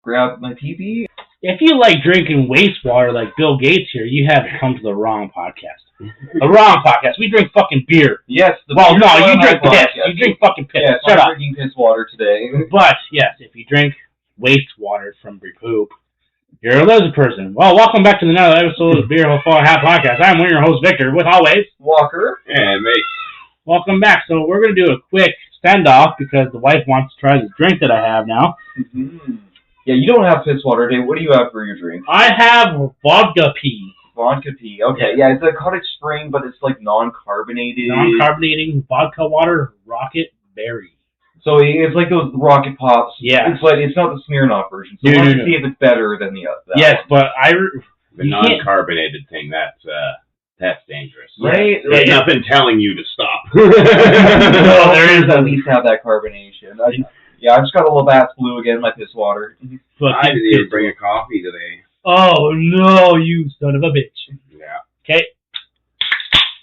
grab my PB. If you like drinking wastewater like Bill Gates here, you have come to the wrong podcast. The wrong podcast. We drink fucking beer. Yes. Well, no, you drink piss. You drink fucking piss. Yes, Shut up. I'm drinking piss water today. But, yes, if you drink wastewater from poop, you're a lizard person. Well, welcome back to another episode of the Beer Hole Hat Podcast. I'm one of your hosts, Victor, with always Walker. And me. Welcome back. So we're going to do a quick send-off because the wife wants to try this drink that I have now. Mm-hmm. Yeah, you don't have piss water today. What do you have for your drink? I have vodka pea. Vodka pea. Okay, yeah, it's a cottage spring, but it's like non-carbonated. Non-carbonating vodka water rocket berry. So it's like those Rocket Pops. Yeah. It's like it's not the Smirnoff version. So let's see if it's better than the other. Yes, one. but the non-carbonated thing, that's dangerous. Right? There's nothing telling you to stop. No, there is at least have that carbonation. I just got a little Bass Blue again, my piss water. I didn't even bring a coffee today. Oh, no, you son of a bitch. Yeah. Okay.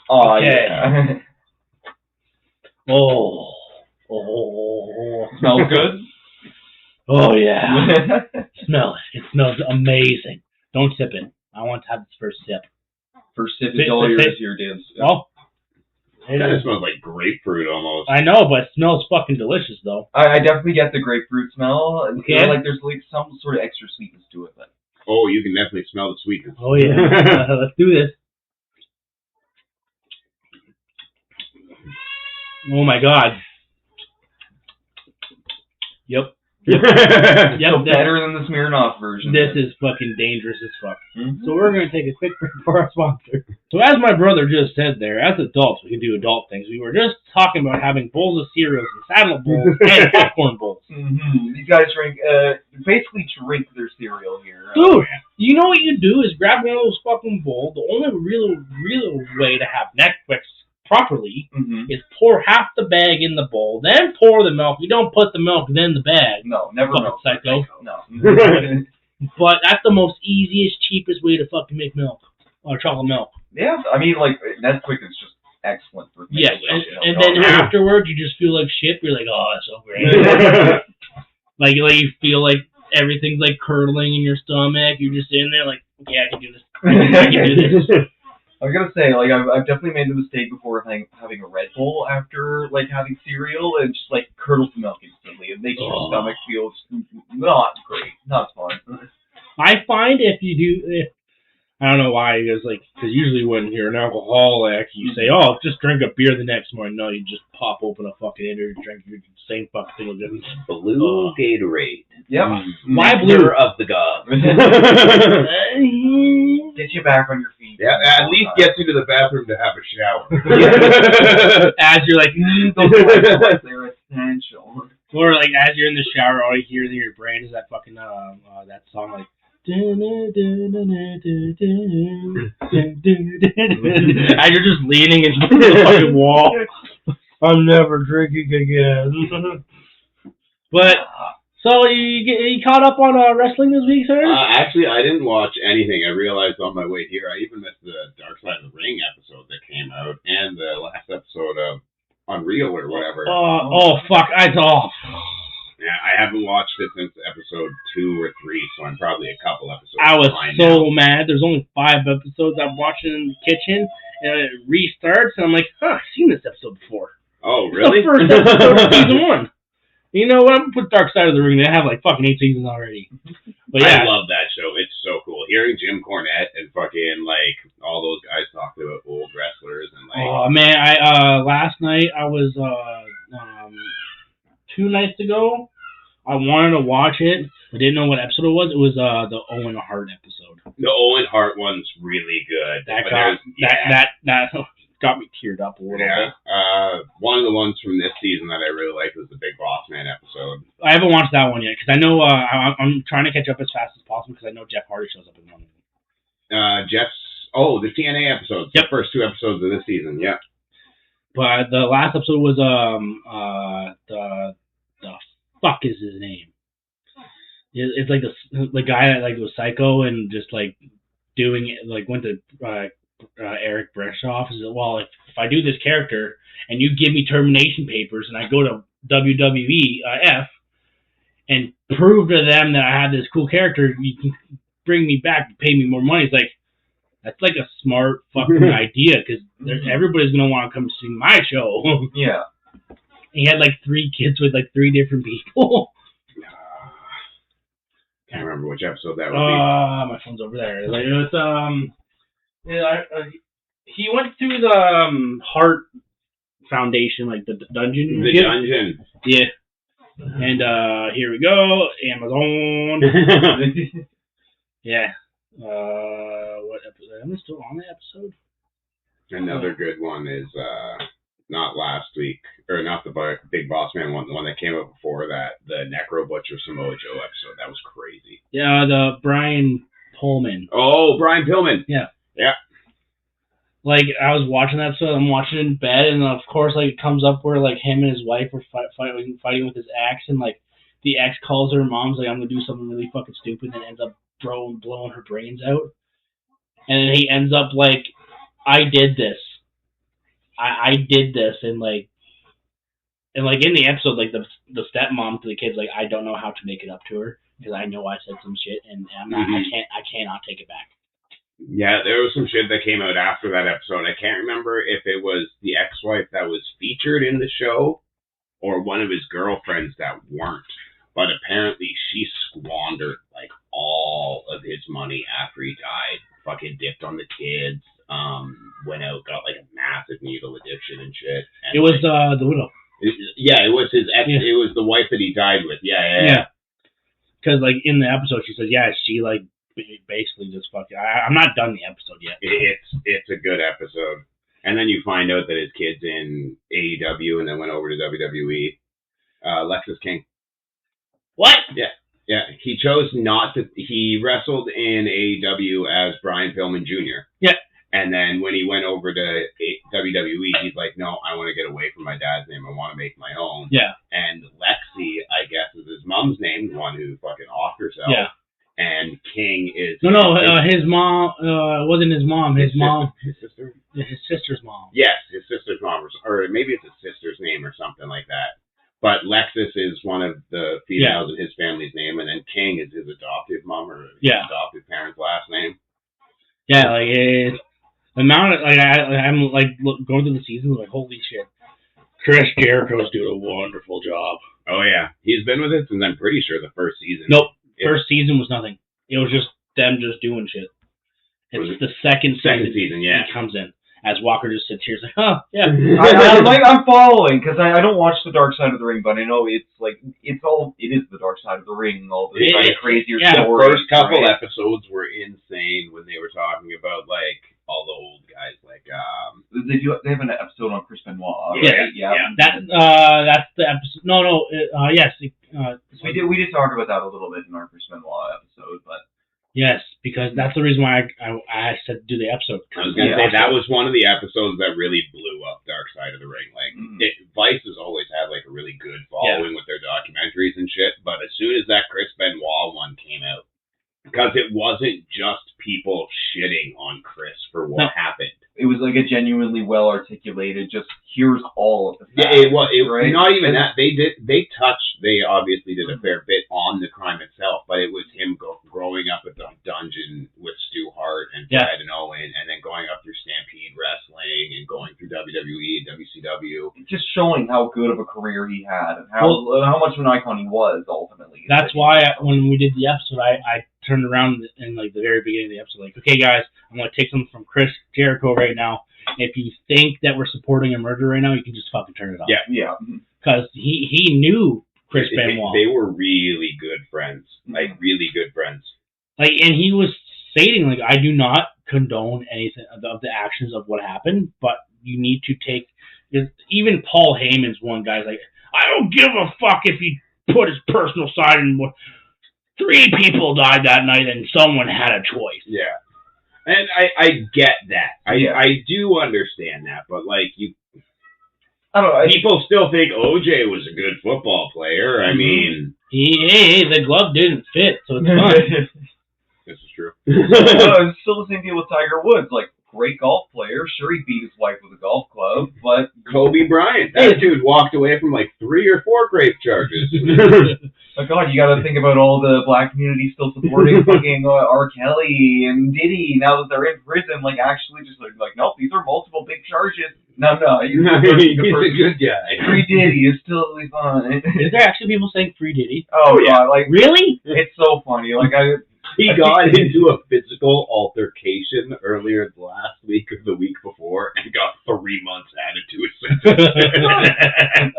Oh, okay. Yeah. Oh. Smells good? Oh, yeah. Smell it. It smells amazing. Don't sip it. I want to have this first sip. First sip is all yours here, dudes. Oh. It kind of smells like grapefruit almost. I know, but it smells fucking delicious, though. I definitely get the grapefruit smell. Okay. Like there's like some sort of extra sweetness to it. But. Oh, you can definitely smell the sweetness. Oh, yeah. Let's do this. Oh, my God. Yep. So better than the Smirnoff version. This is fucking dangerous as fuck. Mm-hmm. So we're going to take a quick break for our sponsor. So as my brother just said there, as adults, we can do adult things. We were just talking about having bowls of cereals and saddle bowls and popcorn bowls. Mm-hmm. These guys basically drink their cereal here. Dude, you know what you do is grab one of those fucking bowls. The only real way to have Netflix properly is pour half the bag in the bowl, then pour the milk. You don't put the milk then the bag. No, never milk. Psycho. No. But that's the most easiest, cheapest way to fucking make milk. Or chocolate milk. Yeah, I mean, like, Nesquik is just excellent for yes, and then afterwards you just feel like shit. You're like, oh, it's so great. like you feel like everything's like curdling in your stomach. You're just in there like, okay, I can do this. I can do this. I was gonna say, like, I've definitely made the mistake before of having a Red Bull after, like, having cereal, and just, like, curdles the milk instantly. It makes your stomach feel not great. Not fun. I find if I don't know why, because usually when you're an alcoholic, you say, oh, just drink a beer the next morning. No, you just pop open a fucking energy drink, you're the same fucking thing again. Blue Gatorade. Yep. My blue of the gods. Get you back on your feet. Yeah, at least get you to the bathroom to have a shower. As you're like, those they're essential. Or like as you're in the shower, all you hear in your brain is that fucking that song like. As you're just leaning into the fucking wall. I'm never drinking again. But so you caught up on wrestling this week, sir? Actually, I didn't watch anything. I realized on my way here, I even missed the Dark Side of the Ring episode that came out and the last episode of Unreal or whatever. Oh fuck! Yeah, I haven't watched it since episode 2 or 3, so I'm probably a couple episodes. I was so mad. There's only 5 episodes. I'm watching in the kitchen, and it restarts, and I'm like, I've seen this episode before. Oh, really? It's the first episode of season 1. You know what? I'm going to put Dark Side of the Ring. They have like fucking 8 seasons already. But yeah. I love that show. It's so cool. Hearing Jim Cornette and fucking, like, all those guys talk about old wrestlers and, like... Oh, man. Last night, I was, 2 nights ago, I wanted to watch it. I didn't know what episode it was. It was the Owen Hart episode. The Owen Hart one's really good. That got me teared up a little bit. One of the ones from this season that I really liked was the Big Boss Man episode. I haven't watched that one yet because I know I'm trying to catch up as fast as possible because I know Jeff Hardy shows up in one of them. The TNA episodes. Yep. The first 2 episodes of this season. Yeah. But the last episode was the fuck is his name? It's like the guy that like was psycho and just like doing it, like went to Eric Bischoff. He said, well, if I do this character and you give me termination papers and I go to WWEF and prove to them that I had this cool character. You can bring me back and pay me more money. It's like, that's like a smart fucking idea, because everybody's going to want to come see my show. Yeah. He had like 3 kids with like 3 different people. Can't remember which episode that would be. My phone's over there. Like, he went through the Heart Foundation, like the dungeon. The dungeon. Yeah. And here we go, Amazon. Yeah. What episode? Am I still on the episode? Another good one is not last week, or not the Big Boss Man one, the one that came up before that, the Necro Butcher Samoa Joe episode. That was crazy. Yeah, the Brian Pullman. Oh, Brian Pillman. Yeah. Yeah. Like, I was watching that, so I'm watching it in bed, and of course, like, it comes up where, like, him and his wife were fighting with his ex, and, like, the ex calls her mom's like, I'm gonna do something really fucking stupid, and ends up blowing her brains out. And then he ends up like, I did this. I did this, and like in the episode, like the stepmom to the kids, like, I don't know how to make it up to her because I know I said some shit, and I cannot take it back. Yeah, there was some shit that came out after that episode. I can't remember if it was the ex-wife that was featured in the show or one of his girlfriends that weren't. But apparently she squandered like all of his money after he died. Fucking dipped on the kids. Went out, got like a massive needle addiction and shit. And it was the widow. Yeah, it was his ex. Yeah. It was the wife that he died with. Yeah. Because like in the episode, she says, yeah, she like basically just fucking. I'm not done the episode yet. It's a good episode. And then you find out that his kid's in AEW and then went over to WWE. Lexis King. What? Yeah. He chose not to. He wrestled in AEW as Brian Pillman Jr. Yeah. And then when he went over to WWE, he's like, no, I want to get away from my dad's name. I want to make my own. Yeah. And Lexi, I guess, is his mom's name, the one who fucking offed herself. Yeah. And King is... No, his mom, it wasn't his mom. His mom... His sister? His sister's mom. Yes, his sister's mom. Or maybe it's his sister's name or something like that. But Lexis is one of the females in his family's name, and then King is his adoptive mom or his adoptive parent's last name. Yeah, like, it's... The amount of, like, I'm, like, going through the season, like, holy shit. Chris Jericho's doing a wonderful job. Oh, yeah. He's been with it since, I'm pretty sure, the first season. Nope. First season was nothing. It was just them just doing shit. It's the second season, yeah. He comes in. As Walker just sits here, he's like, huh, yeah. I'm following, because I don't watch the Dark Side of the Ring, but I know it is the Dark Side of the Ring, all the kind of crazier stories. The first couple episodes were insane when they were talking about, like, all the old guys, like, they have an episode on Chris Benoit, right? Yeah. That's the episode. Yes. We did talk about that a little bit in our Chris Benoit episode, but... Yes, because that's the reason why I said do the episode. I was going to say, that was one of the episodes that really blew up Dark Side of the Ring. Like, Vice has always had, like, a really good following with their documentaries and shit, but as soon as that Chris Benoit one came out, because it wasn't just people shitting on Chris for what happened. It was like a genuinely well-articulated, just here's all of the facts. Yeah, it was right? Not even that. They obviously did a fair bit on the crime itself, but it was him growing up at the dungeon with Stu Hart and Brad and Owen, and then going up through Stampede Wrestling and going through WWE and WCW. Just showing how good of a career he had and how much of an icon he was, ultimately. That's why when we did the episode, I turned around in like the very beginning of the episode, like, okay, guys, I'm going to take something from Chris Jericho right now. If you think that we're supporting a murder right now, you can just fucking turn it off. Yeah. Because he knew Chris Benoit. They were really good friends. Like, really good friends. Like, and he was stating, like, I do not condone anything of the actions of what happened, but you need to take... Even Paul Heyman's one guy's like, I don't give a fuck if he put his personal side in what... 3 people died that night and someone had a choice. Yeah. And I get that. I do understand that, but like I don't know. People still think OJ was a good football player. I mean, the glove didn't fit, so it's fine. This is true. It's still the same deal with Tiger Woods. Like, great golf player. Sure, he beat his wife with a golf club, but Kobe Bryant, that dude walked away from like 3 or 4 rape charges. Oh God, you gotta think about all the black community still supporting fucking R. Kelly and Diddy now that they're in prison. Like, actually, just like, nope, these are multiple big charges. No, he's a good guy. Free Diddy is totally fine. Is there actually people saying Free Diddy? Oh yeah, like really? It's so funny. Like he got into a physical altercation earlier last week or the week before and got 3 months added to his sentence.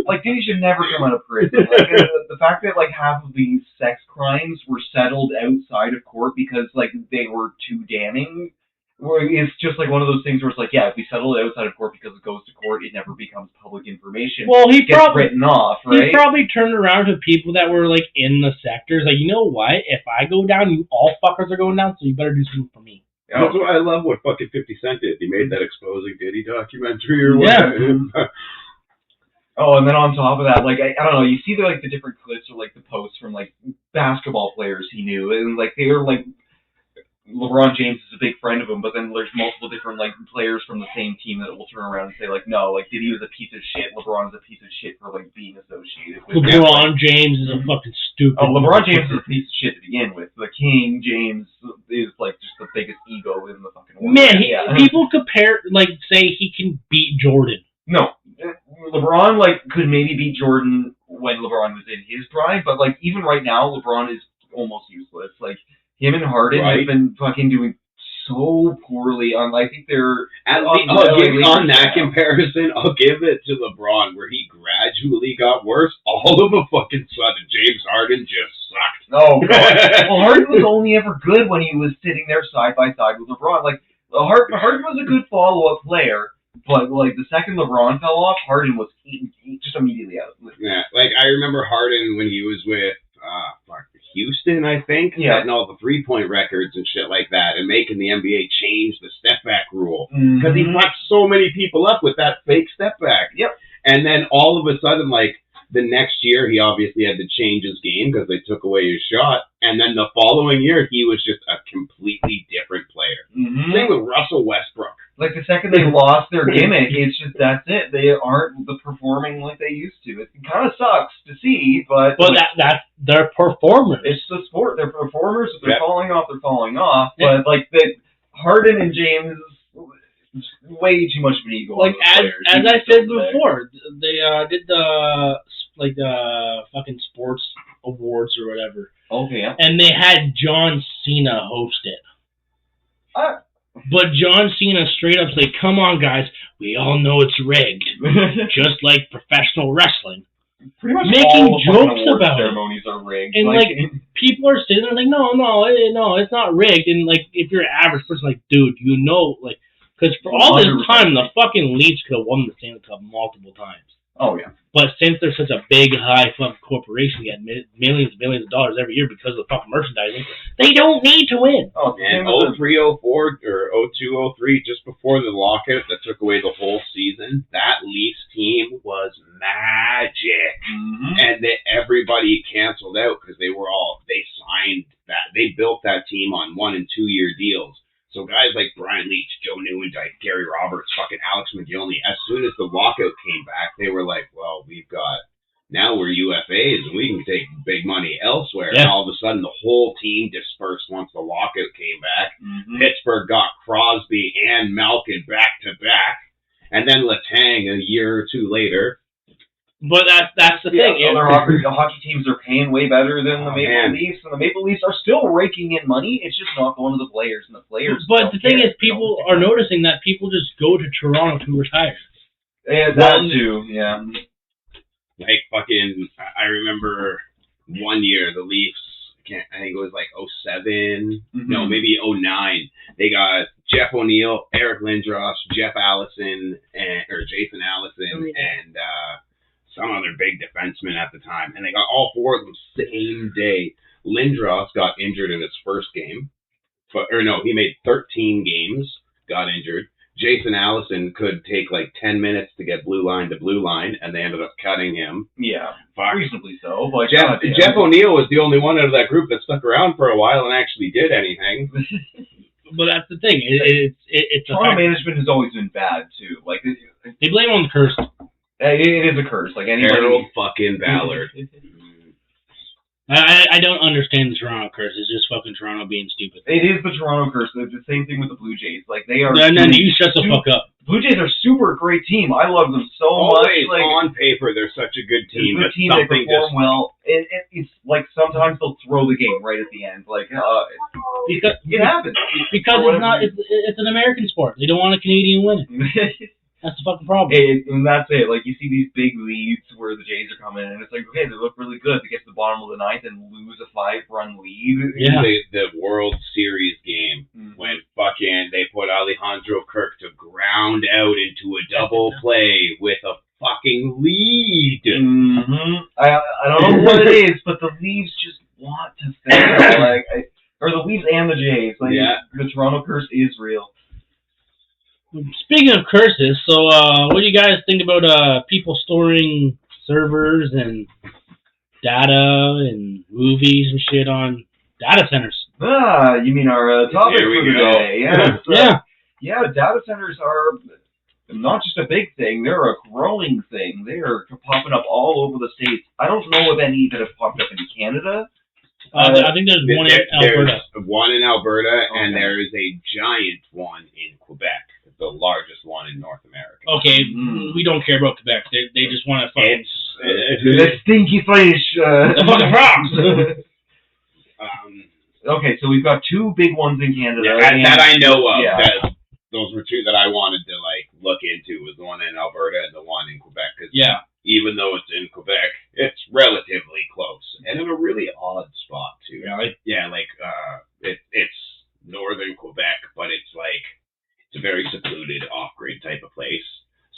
Like, Diddy should never come out of prison. Like, the fact that like half of these sex crimes were settled outside of court because like they were too damning. It's just like one of those things where it's like, yeah, if we settle it outside of court because it goes to court, it never becomes public information. Well, he gets written off, right? He probably turned around to people that were like in the sectors, like, you know what? If I go down, you all fuckers are going down, so you better do something for me. That's why I love what fucking 50 Cent did. He made that exposing Diddy documentary or whatever. Yeah. Oh, and then on top of that, like I don't know, you see the different clips or like the posts from like basketball players he knew, and like they were like. LeBron James is a big friend of him, but then there's multiple different like players from the same team that will turn around and say like, no, like Diddy was a piece of shit. LeBron is a piece of shit for like being associated with. LeBron James is a fucking stupid. Oh, LeBron James is a piece of shit to begin with. The King James is like just the biggest ego in the fucking world. Man, people compare say he can beat Jordan. No, LeBron could maybe beat Jordan when LeBron was in his prime, but like even right now, LeBron is almost useless. Like. Him and Harden have been fucking doing so poorly on. I think they're on that comparison. I'll give it to LeBron where he gradually got worse. All of a fucking sudden, James Harden just sucked. Oh God! Well, Harden was only ever good when he was sitting there side by side with LeBron. Like Harden was a good follow-up player, but like the second LeBron fell off, Harden was just immediately out. Yeah, like I remember Harden when he was with Houston, I think, setting all the 3-point records and shit like that, and making the NBA change the step back rule because he fucked so many people up with that fake step back. Yep. And then all of a sudden, like the next year, he obviously had to change his game because they took away his shot. And then the following year, he was just a completely different player. Same with Russell Westbrook. Like the second they lost their gimmick, it's just that's it. They aren't performing like they used to. It kind of sucks to see, but that's their performers. It's the sport. They're performers. If they're falling off, they're falling off. Yeah. But like Harden and James, way too much of an ego. Like as I said before, they did the fucking sports awards or whatever. Okay. Yeah. And they had John Cena host it. But John Cena straight up said, come on, guys, we all know it's rigged. Just like professional wrestling. Pretty much making all jokes about ceremonies are rigged. And people are sitting there like, no, it's not rigged. And like, if you're an average person, like, dude, you know, like, because for all this time, the fucking Leafs could have won the Stanley Cup multiple times. Oh, yeah. But since they're such a big, high fucking corporation, they get millions and millions of dollars every year because of the fucking merchandising, they don't need to win. Oh, and 03-04 or 02-03, just before the lockout that took away the whole season, that Leafs team was magic. And everybody canceled out because they signed that. They built that team on 1- and 2-year deals. So guys like Brian Leetch, Joe Nieuwendyk, Gary Roberts, fucking Alex Maglione, as soon as the lockout came back, they were like, well, now we're UFAs and we can take big money elsewhere. Yeah. And all of a sudden the whole team dispersed once the lockout came back. Pittsburgh got Crosby and Malkin back to back. And then Letang a year or two later. But that's the thing. Other hockey teams are paying way better than the Maple Leafs, and the Maple Leafs are still raking in money. It's just not going to the players, and the players. But the thing is, people are noticing that people just go to Toronto to retire. Yeah, that too. Yeah. Like fucking, I remember one year the Leafs. I think it was like 07. No, maybe 09. They got Jeff O'Neill, Eric Lindros, Jeff Allison, or Jason Allison, and some other big defenseman at the time, and they got all four of them same day. Lindros got injured in his first game, he made 13 games, got injured. Jason Allison could take like 10 minutes to get blue line to blue line, and they ended up cutting him. Yeah, reasonably so. But Jeff O'Neill was the only one out of that group that stuck around for a while and actually did anything. But that's the thing. It's Toronto management has always been bad too. Like they blame on the curse. It is a curse. Like anybody. Harold fucking Ballard. I don't understand the Toronto curse. It's just fucking Toronto being stupid. It is the Toronto curse. It's the same thing with the Blue Jays. Like, they are... No, you shut the fuck up. Blue Jays are super great team. I love them so Always much. Like, on paper, they're such a good team, it's a but team, they something perform just... well. It's like sometimes they'll throw the game right at the end. Like, Because it happens. Because it's an American sport. They don't want a Canadian winning. That's the fucking problem. And that's it. Like, you see these big leads where the Jays are coming in, and it's like, okay, they look really good. They get to the bottom of the ninth and lose a 5-run lead. Yeah. The World Series game when fucking they put Alejandro Kirk to ground out into a double play with a fucking lead. I don't know what it is, but the Leafs just want to fail. Or the Leafs and the Jays. Like, the Toronto curse is real. Speaking of curses, so what do you guys think about people storing servers and data and movies and shit on data centers? You mean our topic for today? Yeah, data centers are not just a big thing; they're a growing thing. They are popping up all over the States. I don't know of any that have popped up in Canada. I think there's one in Alberta. There's one in Alberta, and there is a giant one in Quebec. The largest one in North America. Okay, we don't care about Quebec. They just want to fucking... the stinky fish! The fucking frogs! Okay, so we've got two big ones in Canada. That I know of. Yeah. Those were two that I wanted to look into, was the one in Alberta and the one in Quebec. Cause even though it's in Quebec, it's relatively close. And in a really odd spot, too. Really? Yeah, it's northern Quebec, but it's it's a very secluded, off-grid type of place.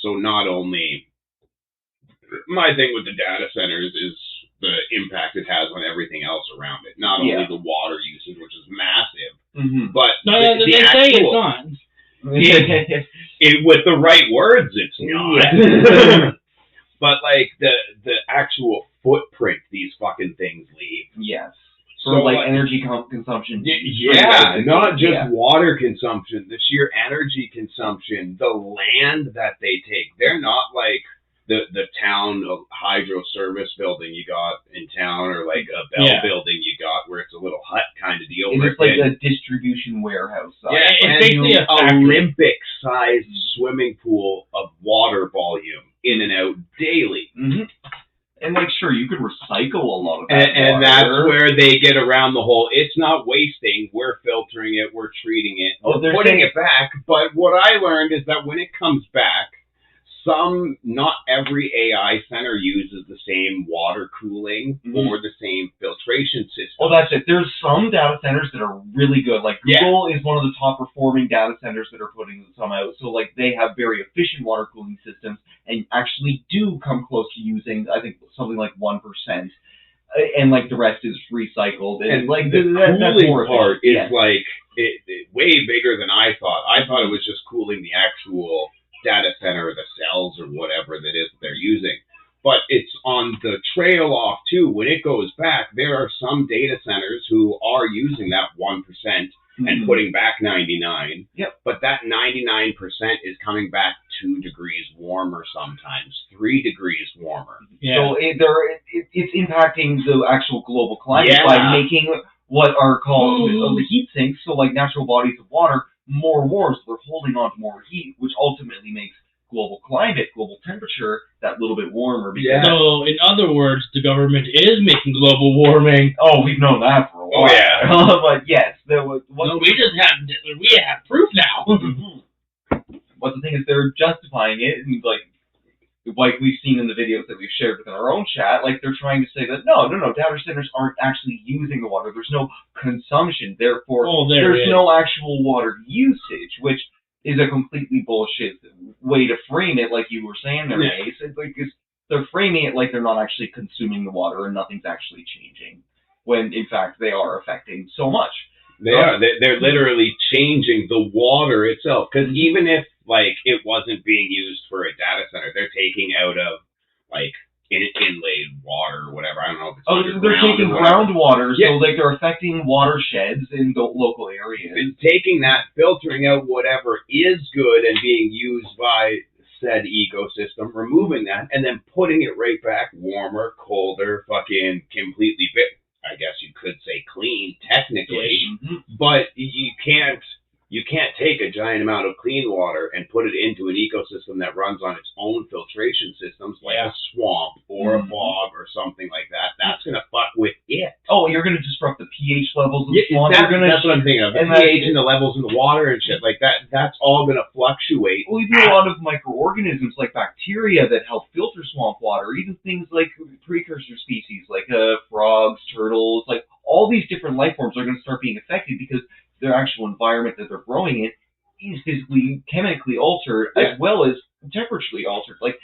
So not only... My thing with the data centers is the impact it has on everything else around it. Not only the water usage, which is massive, but they say it's not. With the right words, it's not. But the actual footprint these fucking things leave. Yes. So energy consumption. Not just water consumption, the sheer energy consumption, the land that they take. They're not like the town hydro service building you got in town, or like a Bell building you got where it's a little hut kind of deal. It's just like a distribution warehouse. Yeah, it's basically an Olympic-sized swimming pool of water volume in and out daily. And sure, you could recycle a lot of that and that's where they get around the whole, it's not wasting, we're filtering it, we're treating it, we're putting it back. But what I learned is that when it comes back, not every AI center uses the same water cooling or the same filtration system. Well, that's it. There's some data centers that are really good. Like Google is one of the top performing data centers that are putting some out. So they have very efficient water cooling systems and actually do come close to using, I think, something like 1%. And the rest is recycled. And the cooling part is way bigger than I thought. I thought it was just cooling the actual data center, the cells or whatever that is that they're using. But it's on the trail off too. When it goes back, there are some data centers who are using that 1% and putting back 99. But that 99% is coming back 2 degrees warmer sometimes, 3 degrees warmer. So it's impacting the actual global climate by making what are called the heat sinks, so natural bodies of water, more warm, so they're holding on to more heat, which ultimately makes global climate, global temperature, that little bit warmer. So, in other words, the government is making global warming. Oh, we've known that for a while. Oh, yeah. But yes, there was... we have proof now. But the thing is, they're justifying it, and like we've seen in the videos that we've shared within our own chat, they're trying to say that no, data centers aren't actually using the water. There's no consumption, therefore there's no actual water usage, which is a completely bullshit way to frame it, like you were saying there, Ace. They're framing it like they're not actually consuming the water and nothing's actually changing, when in fact they are affecting so much. They are. They're literally changing the water itself, because even if it wasn't being used for a data center, they're taking out of inlaid water or whatever. I don't know if it's they're taking groundwater, so they're affecting watersheds in the local areas. Taking that, filtering out whatever is good and being used by said ecosystem, removing that, and then putting it right back warmer, colder, fucking completely I guess you could say clean technically, Mhm. but you can't take a giant amount of clean water and put it into an ecosystem that runs on its own filtration systems, like a swamp or a bog or something like that. That's going to fuck with it. Oh, you're going to disrupt the pH levels of the swamp. That's what I'm thinking of. The pH and the levels in the water and shit like that. That's all going to fluctuate. Well, even a lot of microorganisms like bacteria that help filter swamp water, even things like precursor species like frogs, turtles, like all these different life forms are going to start being affected because their actual environment that they're growing in is physically, chemically altered as well as temperaturally altered. Like,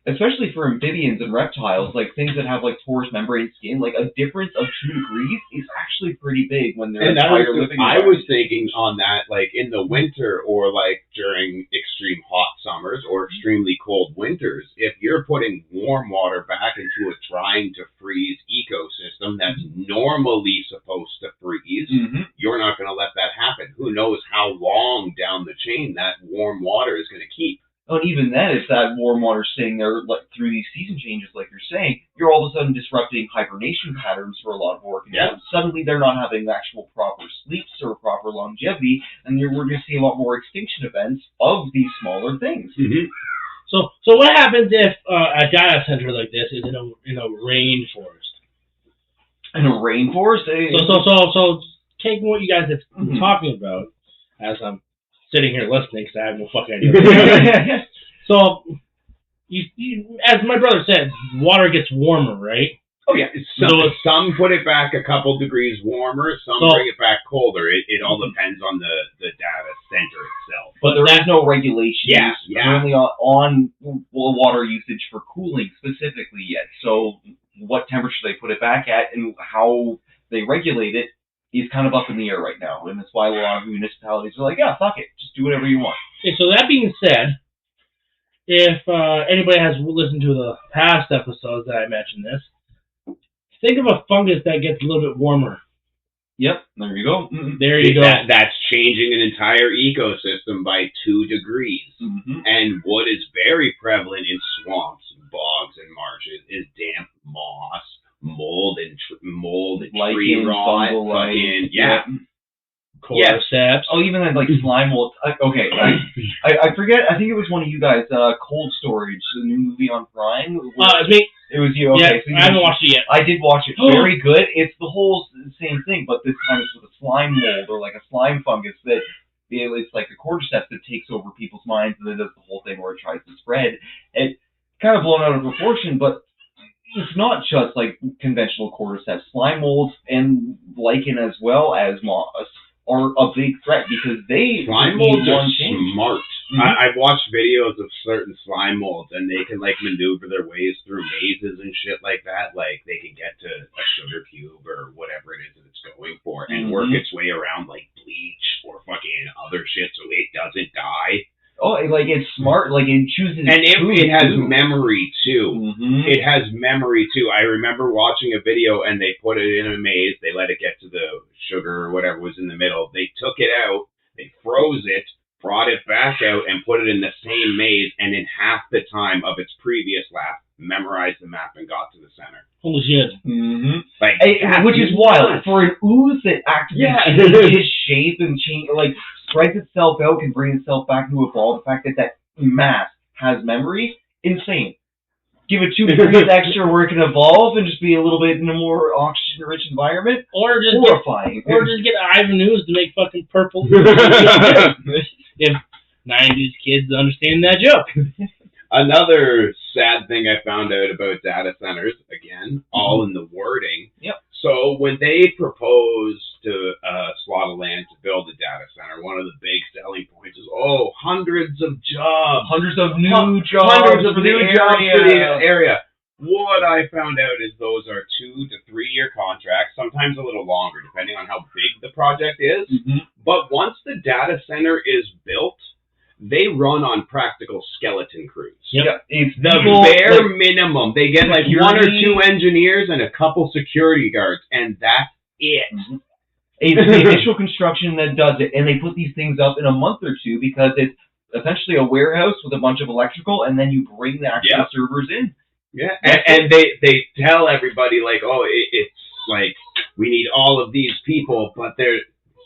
especially for amphibians and reptiles, like things that have like porous membrane skin, like a difference of 2 degrees is actually pretty big when they're entire living environment. I was thinking on that, like in the winter or like during extreme hot summers or extremely cold winters, if you're putting warm water back into a trying to freeze ecosystem that's normally supposed to freeze, you're not going to let that happen. Who knows how long down the chain that warm water is going to keep. Oh, and even then, if that warm water's staying there like, through these season changes, like you're saying, you're all of a sudden disrupting hibernation patterns for a lot of organisms. Yeah. Suddenly, they're not having actual proper sleeps or proper longevity, and we're going to see a lot more extinction events of these smaller things. So what happens if a data center like this is in a rainforest? In a rainforest? So taking what you guys have been talking about, as I'm sitting here listening because I have no fucking idea. So, you, as my brother said, water gets warmer, right? Oh yeah. Some put it back a couple degrees warmer. Some bring it back colder. It all depends on the data center itself. But there is no regulation currently on water usage for cooling specifically yet. So, what temperature they put it back at and how they regulate it is kind of up in the air right now, and that's why a lot of municipalities are like, yeah, fuck it, just do whatever you want. Okay, so that being said, if anybody has listened to the past episodes that I mentioned this, think of a fungus that gets a little bit warmer. Yep, there you go. There you go. That's changing an entire ecosystem by 2 degrees. And what is very prevalent in swamps, bogs, and marshes is damp moss, mold and tree rot, cordyceps. Oh, even like slime mold. Okay, I forget. I think it was one of you guys. Cold Storage, the new movie on Prime. It's me. It was you. Okay, yeah, so I haven't watched it yet. I did watch it. Very good. It's the whole same thing, but this time it's with a slime mold or like a slime fungus that. It's like a cordyceps that takes over people's minds and then does the whole thing where it tries to spread. It's kind of blown out of proportion, but it's not just like conventional cordyceps. Slime molds and lichen as well as moss are a big threat because slime molds are smart. I've watched videos of certain slime molds and they can like maneuver their ways through mazes and shit like that. Like they can get to a sugar cube or whatever it is that it's going for and work its way around like bleach or fucking other shit so it doesn't die. Oh, like it's smart. Like it chooses. And it has memory too. It has memory too. I remember watching a video and they put it in a maze. They let it get to the sugar or whatever was in the middle. They took it out. They froze it, brought it back out, and put it in the same maze. And in half the time of its previous lap, memorized the map and got to the center. Holy shit. Which is wild. For an ooze that actively changes shape and spreads itself out, can bring itself back to evolve, the fact that mass has memory, insane. Give it 2 degrees extra where it can evolve and just be a little bit in a more oxygen-rich environment. Or just horrifying. Or just get Ivan News to make fucking purple. If 90s kids understand that joke. Another sad thing I found out about data centers, again, all in the wording. Yep. So when they proposed to slot of land to build a data center, one of the big selling points is, hundreds of jobs. Hundreds of new jobs. Hundreds of new jobs for the area. What I found out is those are 2 to 3 year contracts, sometimes a little longer, depending on how big the project is. But once the data center is built, they run on practical skeleton crews. Yep. It's the bare minimum. They get like 1 or 2 engineers and a couple security guards, and that's it. It's the initial construction that does it, and they put these things up in a month or 2 because it's essentially a warehouse with a bunch of electrical, and then you bring the actual servers in. Yeah, and they tell everybody like, it's like, we need all of these people, but there's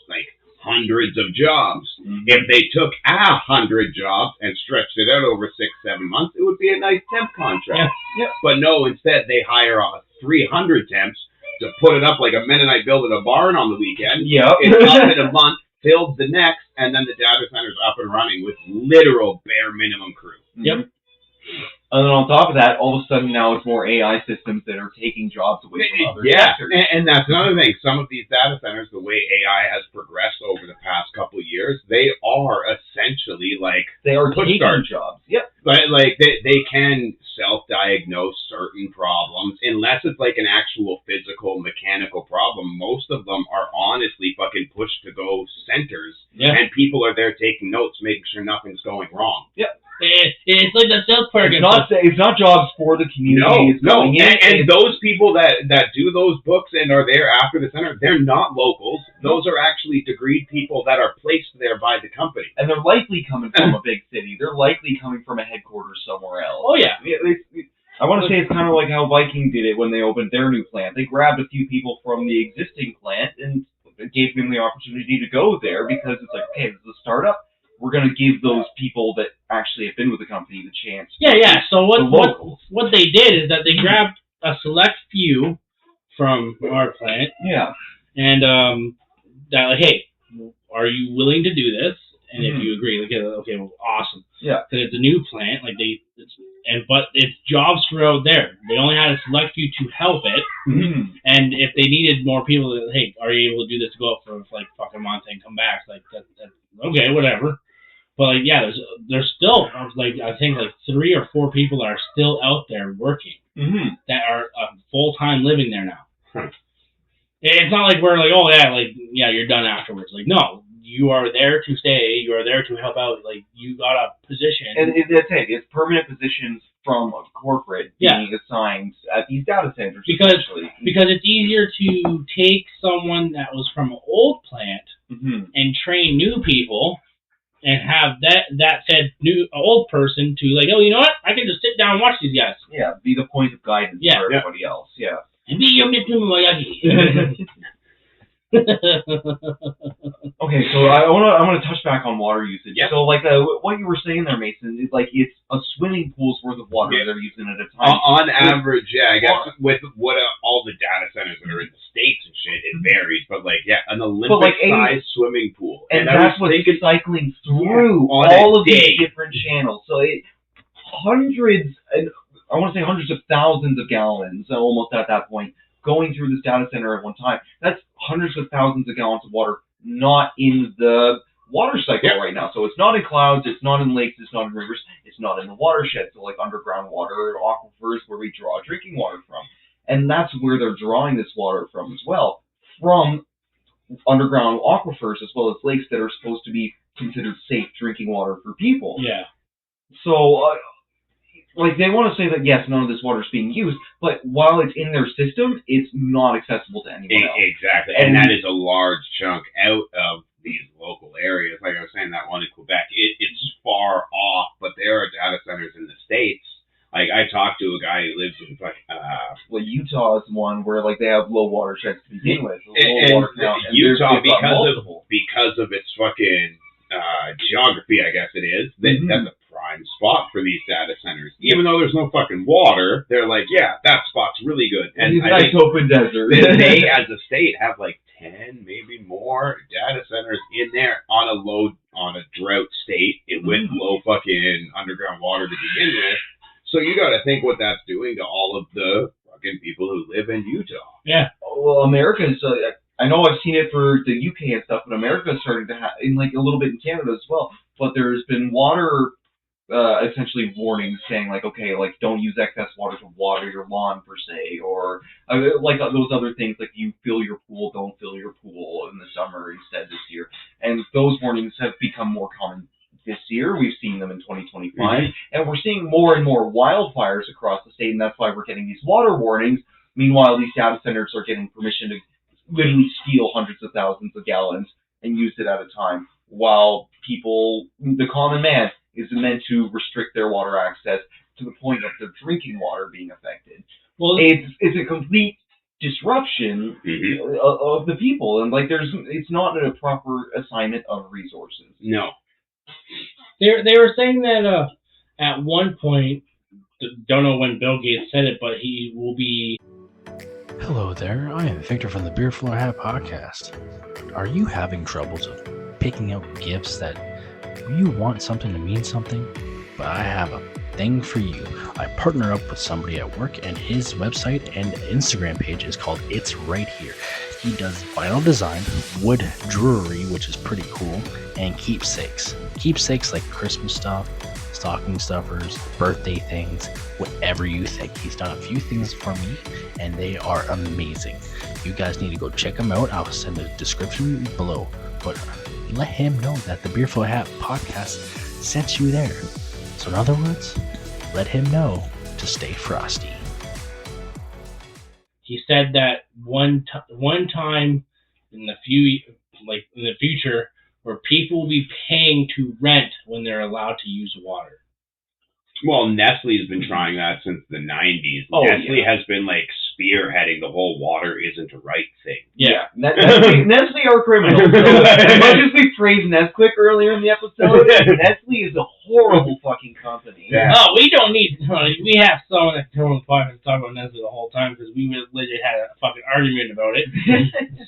like hundreds of jobs. If they took 100 jobs and stretched it out over 6-7 months, it would be a nice temp contract. Yeah. But no, instead they hire 300 temps to put it up like a Mennonite building a barn on the weekend. Yeah. It's up in a month, filled the next, and then the data center's up and running with literal bare minimum crew. Yep. And then on top of that, all of a sudden now it's more AI systems that are taking jobs away from other sectors. And that's another thing. Some of these data centers, the way AI has progressed over the past couple of years, they are essentially like They are push taking start jobs. Yep. Like they can self-diagnose certain problems unless it's like an actual physical mechanical problem. Most of them are honestly fucking push to go centers, and people are there taking notes, making sure nothing's going wrong. Yep. It's like the South Park. It's not jobs for the community. And those people that do those books and are there after the center, they're not locals. Those are actually degreed people that are placed there by the company. And they're likely coming from a big city. They're likely coming from a headquarters somewhere else. Oh, yeah. I want to say it's kind of like how Viking did it when they opened their new plant. They grabbed a few people from the existing plant and gave them the opportunity to go there because it's like, okay, this is a startup. We're going to give those people that actually have been with the company the chance. Yeah. So what they did is that they grabbed a select few from our plant. Yeah. And that like, hey, are you willing to do this? And if you agree, like, okay, well, awesome. Yeah. Because it's a new plant, like but it's jobs throughout there. They only had a select few to help it. And if they needed more people, hey, are you able to do this? To go up for like fucking month and come back? Like that okay, whatever. But like, yeah, there's still like I think like 3 or 4 people that are still out there working that are full time living there now. It's not like we're like, oh yeah, like yeah, you're done afterwards. Like no, you are there to stay. You are there to help out. Like you got a position. And that's it. It's permanent positions from corporate being assigned at these data centers. Because it's easier to take someone that was from an old plant and train new people. And have that said new old person to like, oh, you know what? I can just sit down and watch these guys. Yeah, be the point of guidance for everybody else. Yeah. And be your Miyagi. Okay, so I want to touch back on water usage. Yep. So like what you were saying there, Mason, is like it's a swimming pool's worth of water they're using at a time. On average, I guess with what all the data centers that are in the States and shit, it varies. But like, an Olympic-sized swimming pool, and that's what's cycling through all of these different channels. So hundreds, and I want to say hundreds of thousands of gallons, almost at that point, going through this data center at one time. That's hundreds of thousands of gallons of water not in the water cycle right now. So it's not in clouds, it's not in lakes, it's not in rivers, it's not in the watershed. So like underground water, aquifers where we draw drinking water from. And that's where they're drawing this water from as well. From underground aquifers as well as lakes that are supposed to be considered safe drinking water for people. Yeah. So like they want to say that yes, none of this water is being used, but while it's in their system, it's not accessible to anyone else. Exactly, and that is a large chunk out of these local areas. Like I was saying, that one in Quebec, it's far off, but there are data centers in the States. Like I talked to a guy who lives in Utah is one where like they have low watersheds to begin with, water count, and Utah because of its fucking geography, I guess it is. That's a prime spot for these data centers. Even though there's no fucking water, they're like, yeah, that spot's really good. And I nice open desert. They, as a state, have like 10, maybe more data centers in there on a drought state with low fucking underground water to begin with. So you got to think what that's doing to all of the fucking people who live in Utah. Yeah. Well, America's. I know I've seen it for the UK and stuff, but America's starting to have, in like a little bit in Canada as well. But there's been water, essentially warnings saying like, okay, like don't use excess water to water your lawn per se, or like those other things like you fill your pool, don't fill your pool in the summer instead this year. And those warnings have become more common this year. We've seen them in 2025, and we're seeing more and more wildfires across the state, and that's why we're getting these water warnings. Meanwhile, these data centers are getting permission to literally steal hundreds of thousands of gallons and use it at a time, while people, the common man, is meant to restrict their water access to the point of their drinking water being affected. Well, it's a complete disruption of the people, and like it's not a proper assignment of resources. No. They were saying that at one point, don't know when Bill Gates said it, but he will be. Hello there, I am Victor from the Beer Floor Hat Podcast. Are you having troubles of picking out gifts that you want something to mean something? But I have a thing for you. I partner up with somebody at work, and his website and Instagram page is called It's Right Here. He does vinyl design, wood jewelry, which is pretty cool, and keepsakes. Keepsakes like Christmas stuff, stocking stuffers, birthday things, whatever you think. He's done a few things for me, and they are amazing. You guys need to go check him out. I'll send a description below. But let him know that the Beer Floor Hat Podcast sent you there. So in other words, let him know to stay frosty. He said that one time in the future, where people will be paying to rent when they're allowed to use water. Well, Nestle's been trying that since the 90s. Nestle has been like spearheading the whole water isn't a right thing. Yeah. Nestle are criminals. So, as much as we praised Nesquik earlier in the episode, Nestle is a horrible fucking company. Yeah. Oh, we don't need. We have someone that can talk about Nestle the whole time because we legit had a fucking argument about it.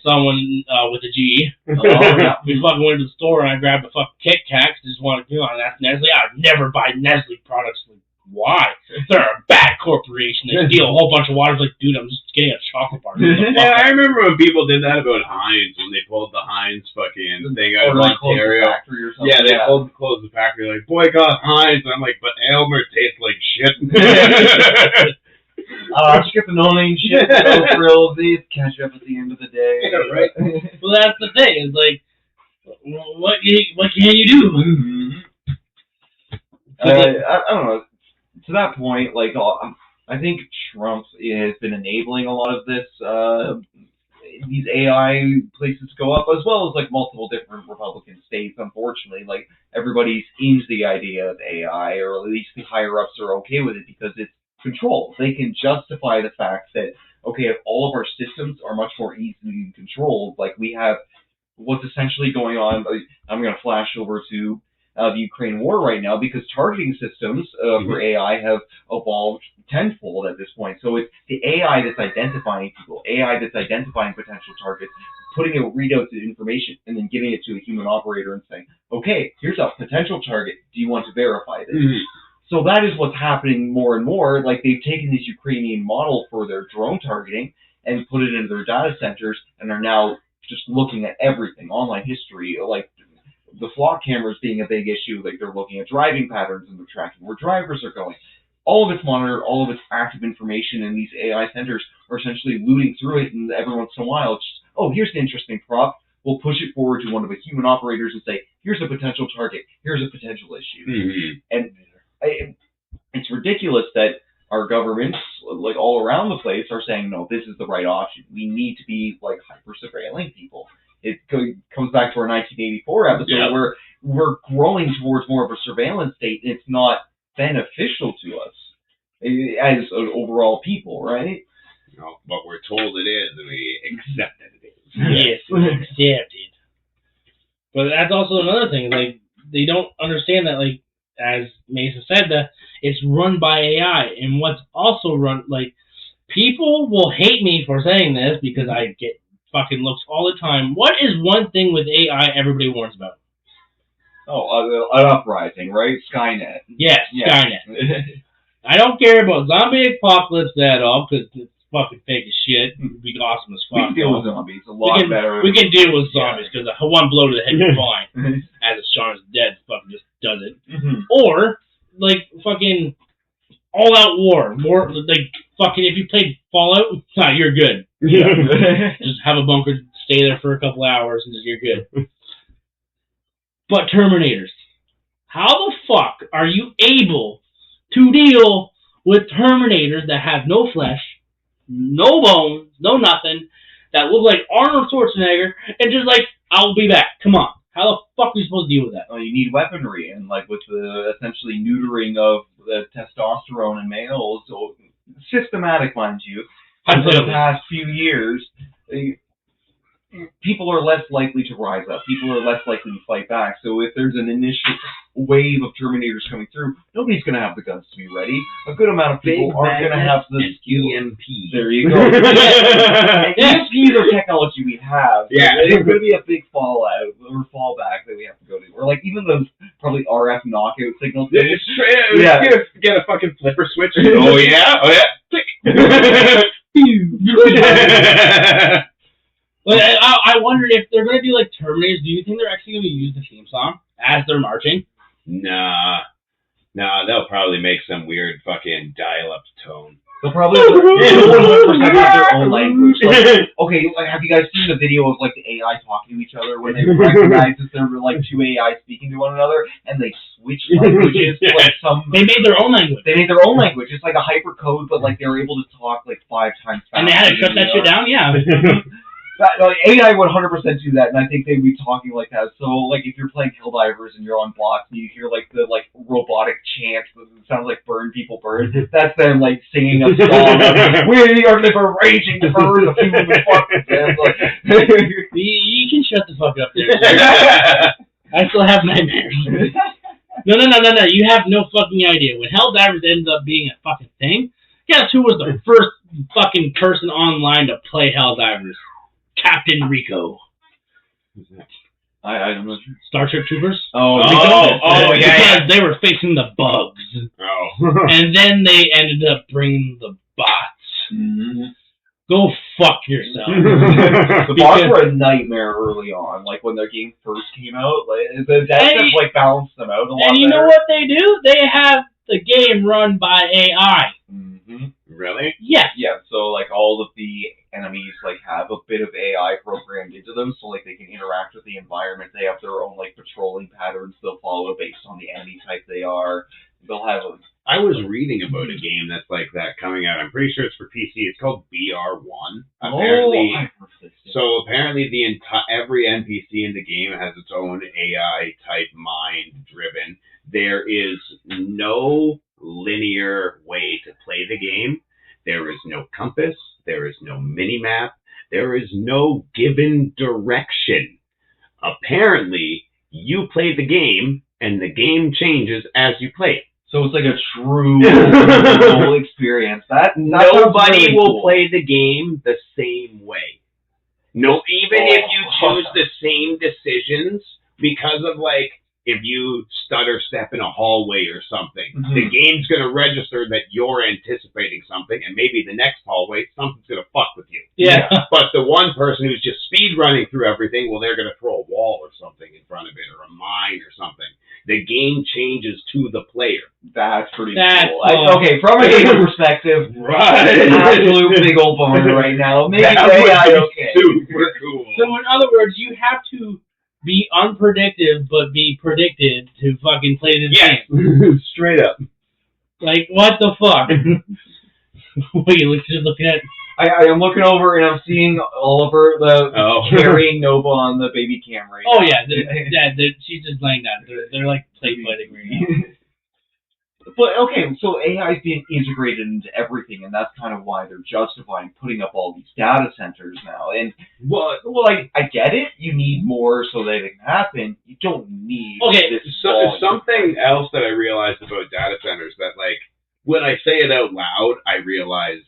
Someone with a G. We fucking went to the store and I grabbed a fucking Kit Kat. Just wanted to that's Nestle. I'd never buy Nestle products. Like, why? They're a bad corporation. They steal a whole bunch of water. Like, dude, I'm just getting a chocolate bar. Yeah, I remember when people did that about Heinz, when they pulled the Heinz fucking thing out of Ontario. Yeah, they closed the factory, like, boycott Heinz. And I'm like, but Elmer tastes like shit. Chicken and shit, grills, it's ketchup at the end of the day. Yeah, right. Well, that's the thing. It's like, what can you do? I don't know. To that point, like, I think Trump has been enabling a lot of this, these AI places to go up, as well as, like, multiple different Republican states, unfortunately. Like, everybody's into the idea of AI, or at least the higher-ups are okay with it, because it's control. They can justify the fact that, okay, if all of our systems are much more easily controlled, like, we have what's essentially going on. I'm going to flash over to the Ukraine war right now, because targeting systems for AI have evolved tenfold at this point. So it's the AI that's identifying people, AI that's identifying potential targets, putting a readout to information, and then giving it to a human operator and saying, okay, here's a potential target. Do you want to verify this? So that is what's happening more and more. Like, they've taken this Ukrainian model for their drone targeting and put it into their data centers, and are now just looking at everything, online history, like the flock cameras being a big issue. Like, they're looking at driving patterns and they're tracking where drivers are going. All of it's monitored, all of it's active information, and these AI centers are essentially looting through it, and every once in a while, it's just, oh, here's an interesting prop. We'll push it forward to one of the human operators and say, here's a potential target, here's a potential issue. And it's ridiculous that our governments, like, all around the place, are saying, no, this is the right option. We need to be, like, hyper-surveilling people. It comes back to our 1984 episode where we're growing towards more of a surveillance state, and it's not beneficial to us as an overall people, right? No, but we're told it is, and we accept that it is. Yes, we accept it. But that's also another thing. Like, they don't understand that, like, as Mason said, that it's run by AI, and what's also run, like, people will hate me for saying this because I get fucking looks all the time. What is one thing with AI everybody warns about? An uprising, right? Skynet. Yes, Skynet. I don't care about zombie apocalypse at all, because it's fucking fake as shit. It'd be awesome as fuck. We can deal with zombies a lot better. We can deal with zombies, because one blow to the head is fine. As if Shaun is dead, fucking just does it. Or, like, fucking all-out war. More, like, fucking, if you played Fallout, you're good. Just have a bunker, stay there for a couple hours, and you're good. But Terminators. How the fuck are you able to deal with Terminators that have no flesh, no bones, no nothing, that look like Arnold Schwarzenegger, and just like, I'll be back. Come on. How the fuck are you supposed to deal with that? Well, you need weaponry, and like with the essentially neutering of the testosterone in males, so systematic, mind you, over the past few years, people are less likely to rise up. People are less likely to fight back. So if there's an initial wave of Terminators coming through, nobody's going to have the guns to be ready. A good amount of people aren't going to have the skill. EMP. There you go. EMP is our technology we have. So Yeah. It's going to be a big fallout or fallback that we have to go to. Or like even those probably RF knockout signals. Yeah. Get a fucking flipper switch. Oh yeah. But I wonder if they're going to do like Terminators. Do you think they're actually going to use the theme song as they're marching? Nah, they'll probably make some weird fucking dial-up tone. They'll probably 100% have their own language. Like, okay, like, have you guys seen the video of like the AI talking to each other when they recognize that they're like two AI speaking to one another and they switch languages to like some... They made their own language. They made their own language. It's like a hypercode, but like they were able to talk like 5 times faster. And they had to shut that shit down? Yeah. Like, AI would 100% do that, and I think they'd be talking like that. So, like, if you're playing Helldivers and you're on bots and you hear, like, the, like, robotic chant that sounds like burn people burn, that's them, like, singing a song. We are liberating the bird of human fucking You can shut the fuck up there. I still have nightmares. No. You have no fucking idea. When Helldivers ended up being a fucking thing, guess who was the first fucking person online to play Helldivers? Captain Rico. I don't know. Star Trek Troopers? Oh, yeah. yeah. Because they were fixing the bugs. Oh. And then they ended up bringing the bots. Mm-hmm. Go fuck yourself. The bots were a nightmare early on, like when their game first came out. Like the devs like balanced them out a lot. And you know what they do? They have the game run by AI. Mm-hmm. Really? Yes. Yeah. So like all of the enemies like have a bit of AI programmed into them, so like they can interact with the environment. They have their own like patrolling patterns they'll follow based on the enemy type they are. They'll have. I was reading about a game that's like that coming out. I'm pretty sure it's for PC. It's called BR1. Apparently, apparently every NPC in the game has its own AI type mind driven. There is no linear way to play the game. There is no compass. There is no mini-map. There is no given direction. Apparently, you play the game, and the game changes as you play it. So it's like a true full experience. Nobody will play the game the same way. No, even if you choose the same decisions, because of like, if you stutter step in a hallway or something, the game's going to register that you're anticipating something, and maybe the next hallway, something's going to fuck with you. Yeah. But the one person who's just speed running through everything, well, they're going to throw a wall or something in front of it, or a mine or something. The game changes to the player. That's pretty cool. Okay, from a gamer perspective, right? Absolute big old bummer right now. Maybe that would AI, be okay. super cool. So in other words, you have to be unpredictable, but be predicted to fucking play this game. Straight up. Like, what the fuck? What are you just looking at? I am looking over and I'm seeing Oliver carrying Nova on the baby cam right now. Oh yeah, she's just laying down. They're like play fighting right now. But okay, so AI is being integrated into everything, and that's kind of why they're justifying putting up all these data centers now. And well, I get it. You need more so that it can happen. You don't need this. So something else that I realized about data centers that, like, when I say it out loud, I realize.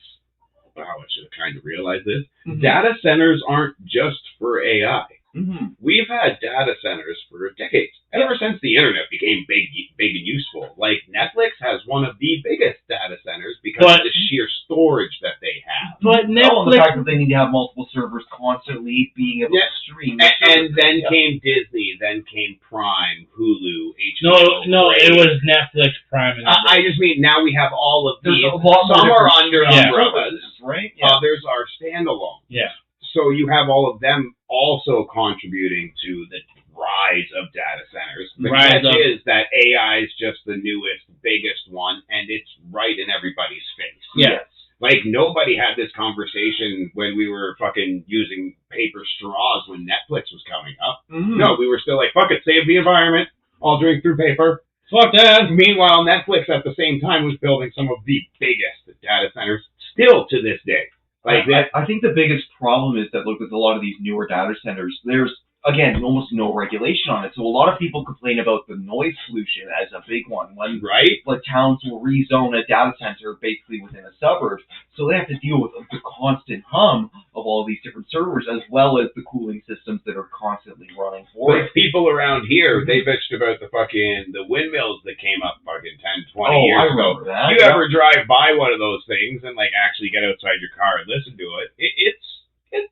Wow, I should have kind of realized this. Mm-hmm. Data centers aren't just for AI. Mm-hmm. We've had data centers for decades. Ever since the internet became big and useful. Like, Netflix has one of the biggest data centers because of the sheer storage that they have. But Netflix... the fact that they need to have multiple servers constantly being able to stream. And then came Disney, then came Prime, Hulu, HBO. No, it was Netflix, Prime, and I just mean now we have all of these. Some are under umbrellas. Right? Yeah. Others are standalone. Yeah. So you have all of them also contributing to the rise of data centers. The catch is that AI is just the newest, biggest one, and it's right in everybody's face. Yeah. Like, nobody had this conversation when we were fucking using paper straws when Netflix was coming up. Mm-hmm. No, we were still like, fuck it, save the environment. I'll drink through paper. Fuck that. Meanwhile, Netflix at the same time was building some of the biggest data centers still to this day. Like I think the biggest problem is that, look, with a lot of these newer data centers, there's, again, almost no regulation on it. So a lot of people complain about the noise pollution as a big one. When right? like towns will rezone a data center basically within a suburb, so they have to deal with the constant hum of all these different servers, as well as the cooling systems that are constantly running for it. Like people around here, they bitched about the windmills that came up fucking 10, 20 Oh, years I ago. remember that. You ever drive by one of those things and like actually get outside your car and listen to it?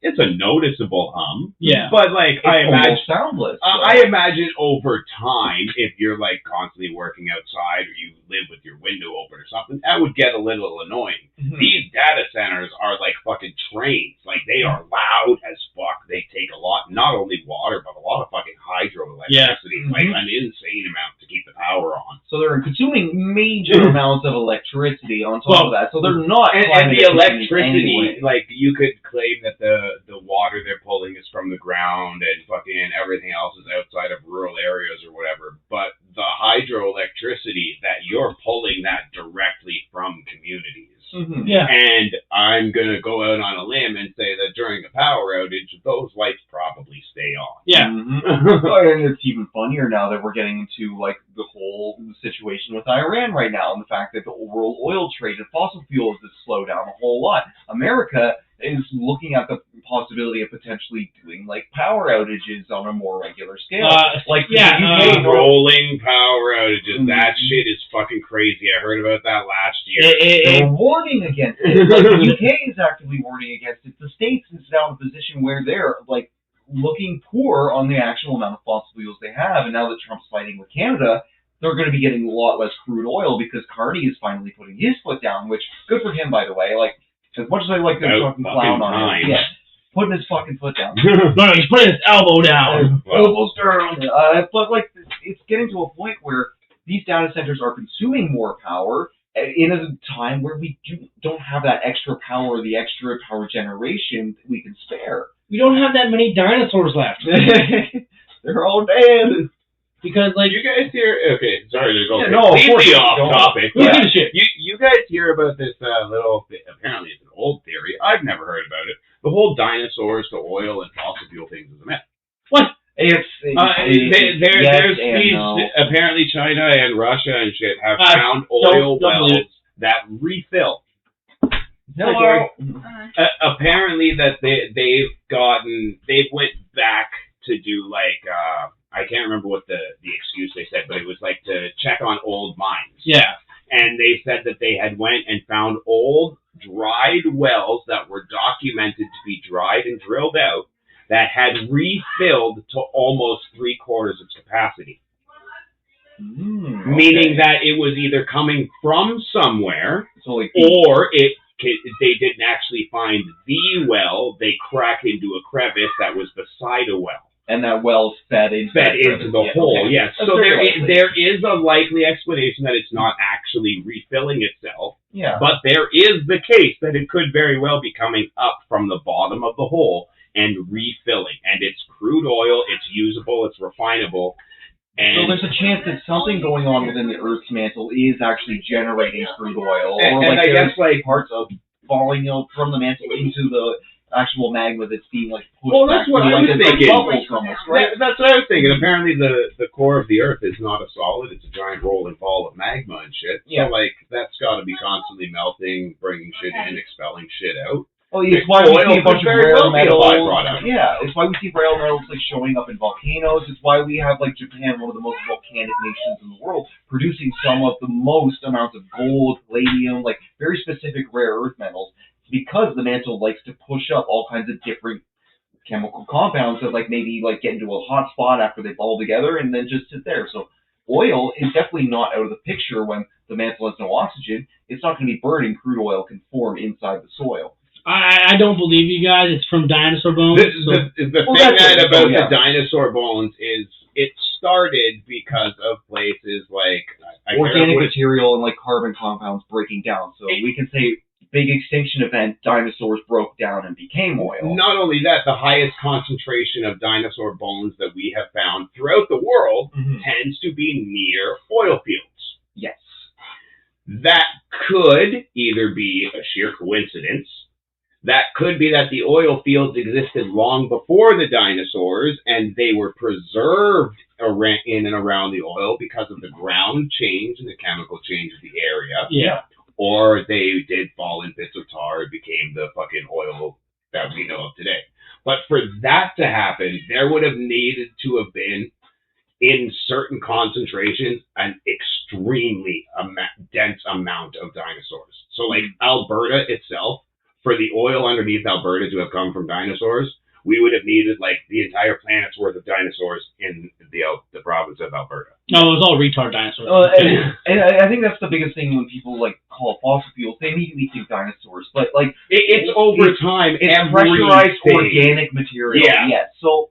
It's a noticeable hum. Yeah. But like It's I imagine. almost soundless. I imagine over time, if you're like constantly working outside or you live with your window open or something, that would get a little annoying. Mhm. These data centers are like fucking trains. Like they are loud as fuck. They take a lot, not only water, but a lot of fucking hydroelectricity. Yeah. Like an insane amount to keep the power on. So they're consuming major amounts of electricity on top of that. So they're not And climate the efficient in electricity, any way. like you could claim that the water they're pulling is from the ground and fucking everything else is outside of rural areas or whatever. But the hydroelectricity that you're pulling that directly from communities. Mhm. Yeah. And I'm going to go out on a limb and say that during a power outage, those lights probably stay on. Yeah. Mhm. Oh, and it's even funnier now that we're getting into like the whole situation with Iran right now, and the fact that the world oil trade and fossil fuels has slowed down a whole lot. America is looking at the possibility of potentially doing like power outages on a more regular scale. Like yeah, the UK Rolling power outages. Mhm. That shit is fucking crazy. I heard about that last year. they're warning against it. Like, the UK is actively warning against it. The States is now in a position where they're like looking poor on the actual amount of fossil fuels they have, and now that Trump's fighting with Canada, they're going to be getting a lot less crude oil because Carney is finally putting his foot down, which good for him, by the way. Like, as much as I like to About fucking clown on fucking him, yeah, putting his fucking foot down. No, he's putting his elbow down. Elbows down. But like, it's getting to a point where these data centers are consuming more power in a time where we don't have that extra power, the extra power generation that we can spare. We don't have that many dinosaurs left. They're all dead. Because, like, you guys hear? Okay, sorry to go Yeah, no, of course, completely off don't. topic. who gives a shit? You guys hear about this little? Apparently, it's an old theory. I've never heard about it. The whole dinosaurs to oil and fossil fuel things is a myth. What? There's these apparently China and Russia and shit have found oil wells that refill. Hello. Apparently that they went back to do like I can't remember what the excuse they said, but it was like to check on old mines. Yeah. And they said that they had went and found old dried wells that were documented to be dried and drilled out that had refilled to almost 3/4 its capacity. Meaning that it was either coming from somewhere or they didn't actually find the well. They cracked into a crevice that was beside a well. And that well fed into the hole, okay. yes. So there is a likely explanation that it's not actually refilling itself. Yeah. But there is the case that it could very well be coming up from the bottom of the hole and refilling. And it's crude oil, it's usable, it's refinable. And so there's a chance that something going on within the Earth's mantle is actually generating crude oil. And or like I guess like parts of falling out from the mantle into the actual magma that's being like pushed well, back. that's what I was thinking. Bubbles almost, right? That's what I was thinking. Apparently the core of the Earth is not a solid. It's a giant rolling ball of magma and shit. Yeah. So like that's got to be constantly melting, bringing shit in, expelling shit out. Well, it's why we see a bunch of rare metals. byproduct. Yeah, it's why we see rare metals like showing up in volcanoes. It's why we have like Japan, one of the most volcanic nations in the world, producing some of the most amounts of gold, palladium, like very specific rare earth metals, because the mantle likes to push up all kinds of different chemical compounds that like maybe like get into a hot spot after they fall together and then just sit there. So oil is definitely not out of the picture when the mantle has no oxygen. It's not going to be burning. Crude oil can form inside the soil. I don't believe you guys. It's from dinosaur bones. The thing about the dinosaur bones is it started because of places like organic material and like carbon compounds breaking down. So we can say big extinction event, dinosaurs broke down and became oil. Not only that, the highest concentration of dinosaur bones that we have found throughout the world tends to be near oil fields. Yes. That could either be a sheer coincidence, That could be that the oil fields existed long before the dinosaurs, and they were preserved in and around the oil because of the ground change and the chemical change of the area. Yeah. Or they did fall in bits of tar and became the fucking oil that we know of today. But for that to happen, there would have needed to have been, in certain concentrations, an extremely dense amount of dinosaurs. So, like, Alberta itself, for the oil underneath Alberta to have come from dinosaurs, we would have needed, like, the entire planet's worth of dinosaurs in the province of Alberta. No, it was all retard dinosaurs. And I think that's the biggest thing when people, like, call fossil fuels. They immediately think dinosaurs. But, like, it's over time. It's pressurized organic material. Yeah. Yes. So,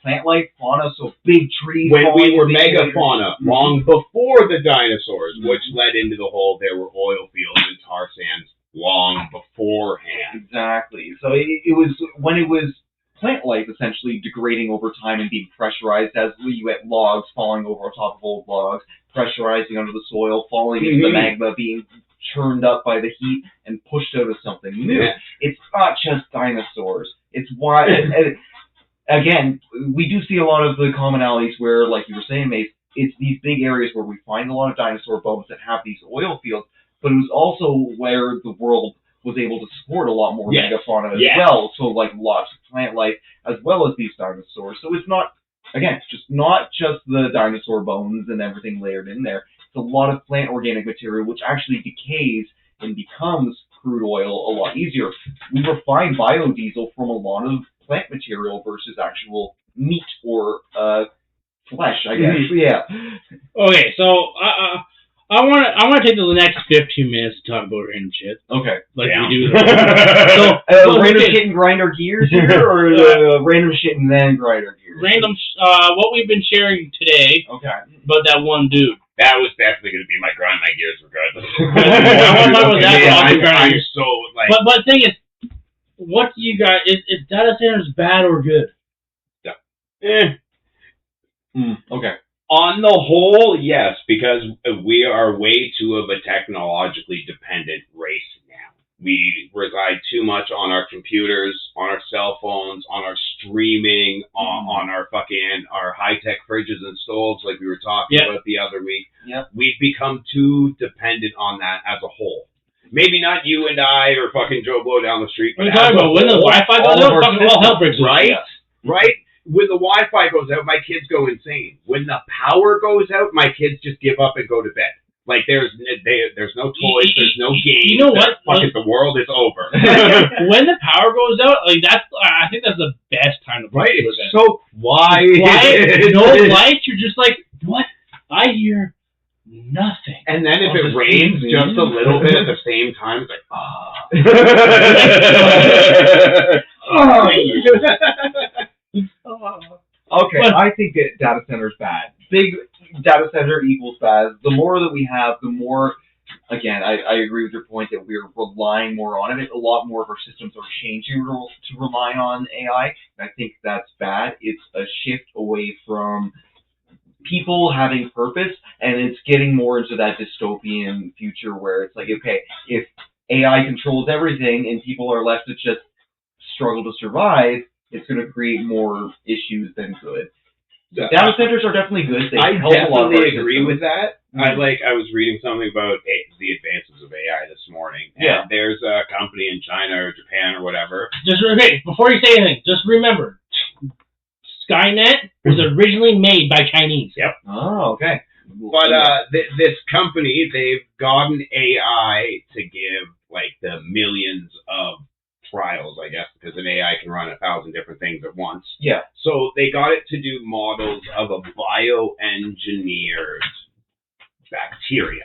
plant life, fauna, so big trees. When we were megafauna, long before the dinosaurs, which led into the whole, there were oil fields and tar sands long beforehand. Exactly. So it was, when it was plant life essentially degrading over time and being pressurized as you get logs falling over on top of old logs, pressurizing under the soil, falling into the magma, being churned up by the heat and pushed out of something new. Yeah. It's not just dinosaurs. It's why... Again, we do see a lot of the commonalities where, like you were saying, Mace, it's these big areas where we find a lot of dinosaur bones that have these oil fields, but it was also where the world was able to support a lot more megafauna as well, so like lots of plant life as well as these dinosaurs. So it's not, again, not just the dinosaur bones and everything layered in there. It's a lot of plant organic material which actually decays and becomes crude oil a lot easier. We refine biodiesel from a lot of plant material versus actual meat or flesh, I guess. Yeah. Okay, so I want to take the next 15 minutes to talk about random shit. Okay. Like Yeah. we do. So random shit and grind our gears here, or random shit and then grind our gears? Random, what we've been sharing today Okay. about that one dude. That was definitely going to be my grind my gears regardless. I'm so, like... But the thing is, what do you guys... Is data centers bad or good? Okay. On the whole, yes, because we are way too of a technologically dependent race now. We rely too much on our computers, on our cell phones, on our streaming, on our high-tech fridges and stoves like we were talking about the other week. Yep. We've become too dependent on that as a whole. Maybe not you and I or fucking Joe Blow down the street. What are you talking about? When the Wi-Fi goes out, fucking all hell breaks loose. Right? Right? When the Wi-Fi goes out, my kids go insane. When the power goes out, my kids just give up and go to bed. Like, there's no toys, there's no games. You know what? Fucking the world is over. When the power goes out, like I think that's the best time to play. Right? It's so quiet. No lights. You're just like, what? I hear nothing. And then if it rains just a little bit at the same time, it's like, Okay, I think that data center is bad. Big data center equals bad. The more that we have, the more, again, I agree with your point that we're relying more on it. A lot more of our systems are changing to rely on AI, and I think that's bad. It's a shift away from people having purpose, and it's getting more into that dystopian future where it's like, okay, if AI controls everything and people are left to just struggle to survive, it's going to create more issues than good. So data centers are definitely good. They I help a lot of our definitely agree systems. with that. I was reading something about the advances of AI this morning. And there's a company in China or Japan or whatever. Before you say anything, just remember, Skynet was originally made by Chinese. Yep. Oh, okay. But this company, they've gotten AI to give like the millions of trials, I guess, because an AI can run 1,000 different things at once. Yeah. So they got it to do models of a bioengineered bacteria.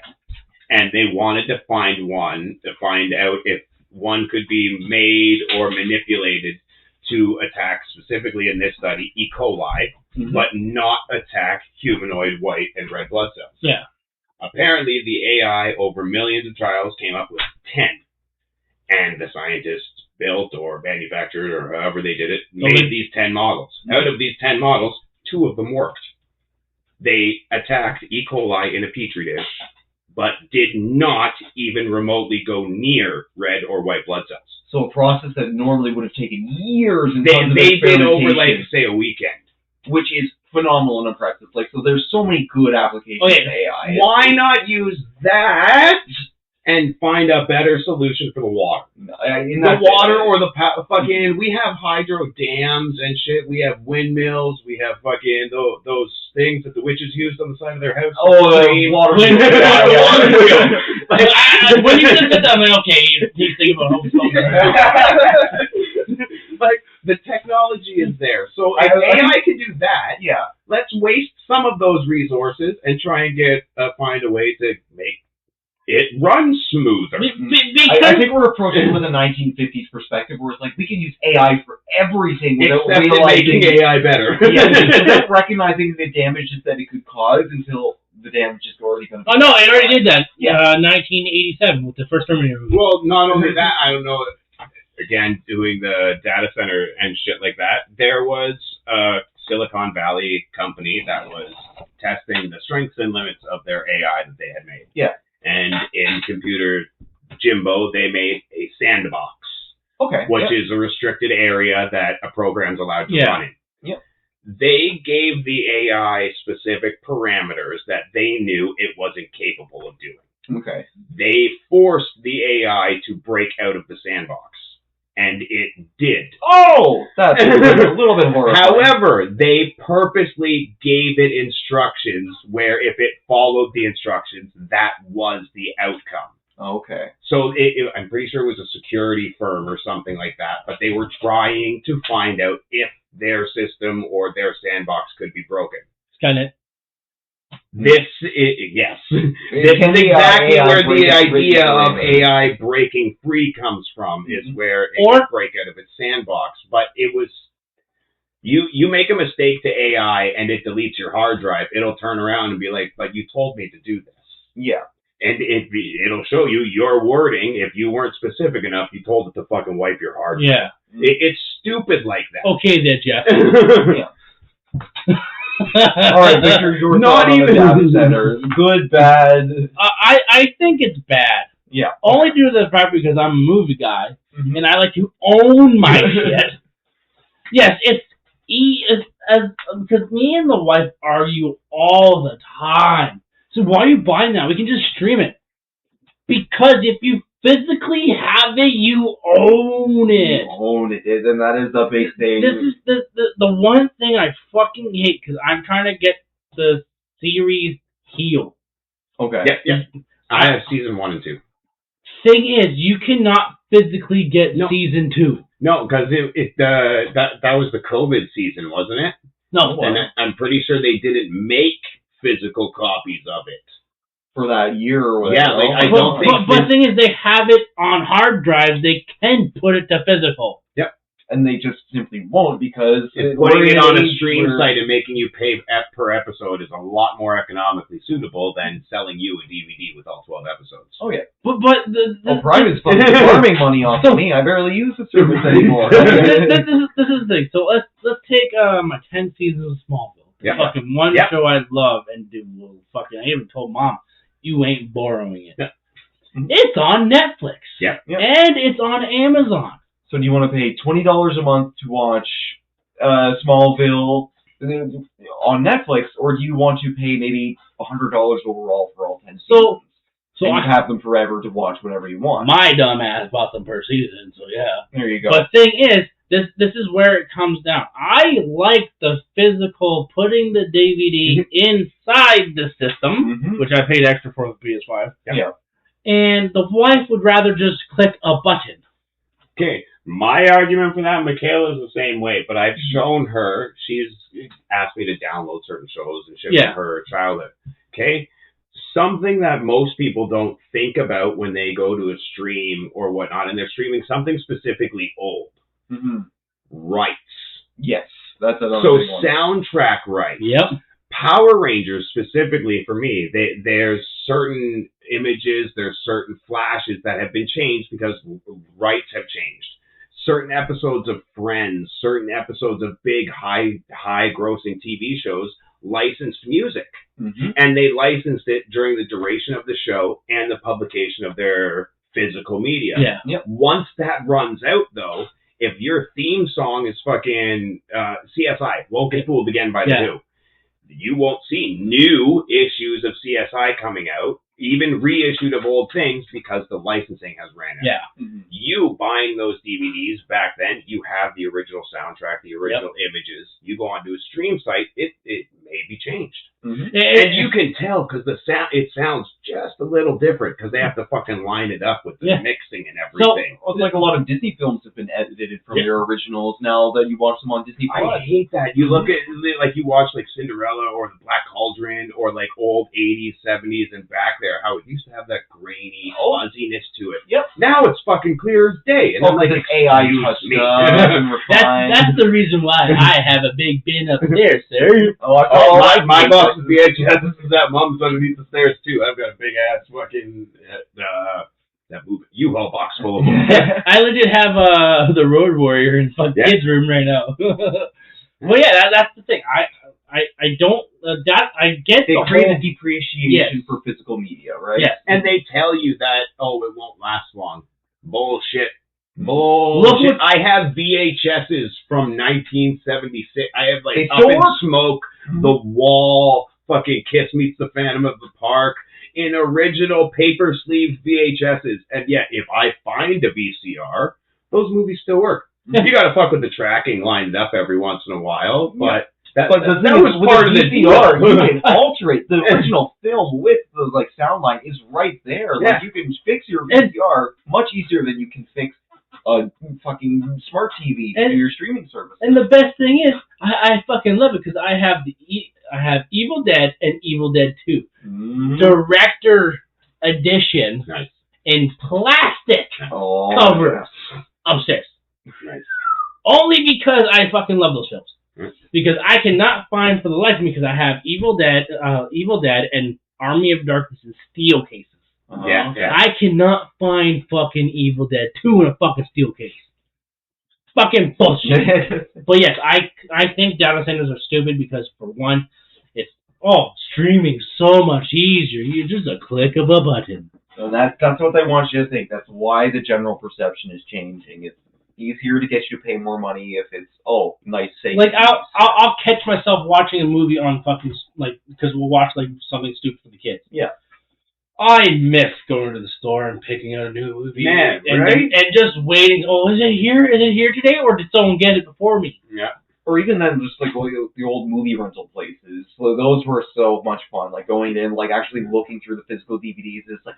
And they wanted to find one to find out if one could be made or manipulated to attack, specifically in this study, E. coli, but not attack humanoid white and red blood cells. Yeah. Apparently, the AI, over millions of trials, came up with 10. And the scientists built or manufactured, or however they did it, made these 10 models. Out of these 10 models, 2 of them worked. They attacked E. coli in a petri dish, but did not even remotely go near red or white blood cells. So a process that normally would have taken years and They tons of did over, like, experimentation, say, a weekend. which is phenomenal and impressive. Like, so there's so many good applications Okay, of AI. Why not use that and find a better solution for the water? The water or the fucking, we have hydro dams and shit. We have windmills. We have fucking those things that the witches used on the side of their house. Water. When you just said that, I'm like, okay, he's thinking about homeschool. Like, the technology is there. So if AI can do that, Yeah. let's waste some of those resources and try and find a way to make it run smoother. I think we're approaching it with a 1950s perspective, where it's like we can use AI for everything without Except in realizing making AI better. without recognizing the damages that it could cause until the damage is already going to. Oh no, it already did that. Yeah. 1987 with the first Terminator movie. Well, not only that, I don't know. Again, doing the data center and shit like that, there was a Silicon Valley company that was testing the strengths and limits of their AI that they had made. Yeah. And in Computer Jimbo, they made a sandbox, Okay. which is a restricted area that a program's allowed to run in. Yeah. They gave the AI specific parameters that they knew it wasn't capable of doing. Okay. They forced the AI to break out of the sandbox. And it did. Oh, that's a little bit horrifying. However, they purposely gave it instructions where if it followed the instructions, that was the outcome. Okay. So I'm pretty sure it was a security firm or something like that, but they were trying to find out if their system or their sandbox could be broken. Skynet. Yes. This is exactly where the idea of AI breaking free comes from, is where it can break out of its sandbox. But it was, you make a mistake to AI and it deletes your hard drive, it'll turn around and be like, but you told me to do this. Yeah. And it'll show you your wording. If you weren't specific enough, you told it to fucking wipe your hard drive. Yeah. It's stupid like that. Okay there, Jeff. All right, Victor, your Not thought on even the data center. Good, bad. I think it's bad. Yeah. Only due to the fact because I'm a movie guy and I like to own my shit. Yes, it's because me and the wife argue all the time. So why are you buying that? We can just stream it. Because if you physically have it, you own it. You own it, and that is the big thing. This is the one thing I fucking hate, because I'm trying to get the series healed. Okay. Yep. I have season 1 and 2. Thing is, you cannot physically get season 2. No, because that was the COVID season, wasn't it? No, and I'm pretty sure they didn't make physical copies of it for that year or whatever. Yeah, I don't think. But the thing is, they have it on hard drives. They can put it to physical. Yep. And they just simply won't, because putting it on a stream site and making you pay per episode is a lot more economically suitable than selling you a DVD with all 12 episodes. Oh yeah. But Prime is fucking farming money off of me. I barely use the service anymore. this is the thing. So let's take my 10 seasons of Smallville. Yep. Fucking one show I love, and I even told Mom, you ain't borrowing it. Yep. It's on Netflix. Yep. And it's on Amazon. So do you want to pay $20 a month to watch Smallville on Netflix, or do you want to pay maybe $100 overall for all 10 seasons? So and you have them forever to watch whatever you want. My dumb ass bought them per season, so yeah. There you go. But thing is, this is where it comes down. I like the physical, putting the DVD inside the system, which I paid extra for with PS5. Yeah. And the wife would rather just click a button. Okay, my argument for that, Michaela, is the same way, but I've shown her, she's asked me to download certain shows and shit from her childhood. Okay? Something that most people don't think about when they go to a stream or whatnot, and they're streaming something specifically old. Rights. Yes, that's another big one. Soundtrack rights. Yep. Power Rangers specifically for me, there's certain images, there's certain flashes that have been changed because rights have changed. Certain episodes of Friends, certain episodes of big high grossing TV shows licensed music. And they licensed it during the duration of the show and the publication of their physical media. Yeah. Yep. Once that runs out, though, if your theme song is fucking CSI, won't get fooled again by the Who, you won't see new issues of CSI coming out, even reissued of old things, because the licensing has ran out. Yeah. Mm-hmm. You buying those DVDs back then, you have the original soundtrack, the original images. You go onto a stream site, it may be changed. Mm-hmm. And you can tell because it sounds just a little different because they have to fucking line it up with the mixing and everything. So, like a lot of Disney films have been edited from their originals now that you watch them on Disney Plus. I hate that. You look at, like, you watch, like, Cinderella or The Black Cauldron or, like, old 80s, 70s and back there, how it used to have that grainy fuzziness to it. Yep. Now it's fucking clear as day. And I'm like, AI touched and refined. That's the reason why I have a big bin upstairs, sir. My box is VHS. This is that mom's underneath the stairs, too. I've got a big-ass fucking... that U-Haul box full of them. I legit have the Road Warrior in my kid's room right now. Well, yeah, that's the thing. I don't I get they the create whole a depreciation for physical media, right? Yes, and they tell you that it won't last long. Bullshit. I have VHSs from 1976. I have like Up in Smoke, The Wall, fucking Kiss Meets the Phantom of the Park, in original paper sleeve VHSs. And yet, if I find a VCR, those movies still work. You gotta fuck with the tracking lined up every once in a while, but that was part of the VCR. You can alter it. The original film with the sound line is right there. Yeah. Like you can fix your VCR much easier than you can fix a fucking smart TV to your streaming service. And the best thing is, I fucking love it because I have Evil Dead and Evil Dead 2 director edition in plastic cover upstairs. Nice. Only because I fucking love those films. Because I cannot find for the life of me because I have Evil Dead and Army of Darkness in steel cases. Yeah. I cannot find fucking Evil Dead 2 in a fucking steel case. Fucking bullshit. But yes, I think data centers are stupid because, for one, it's streaming so much easier. You just a click of a button. So that's what they want you to think. That's why the general perception is changing. It's easier to get you to pay more money if it's nice, safe. Like I'll catch myself watching a movie on fucking because we'll watch something stupid for the kids. Yeah. I miss going to the store and picking out a new movie. Man, right? And just waiting. Is it here? Is it here today, or did someone get it before me? Yeah. Or even then, just the old movie rental places. So those were so much fun. Like going in, actually looking through the physical DVDs. It's like,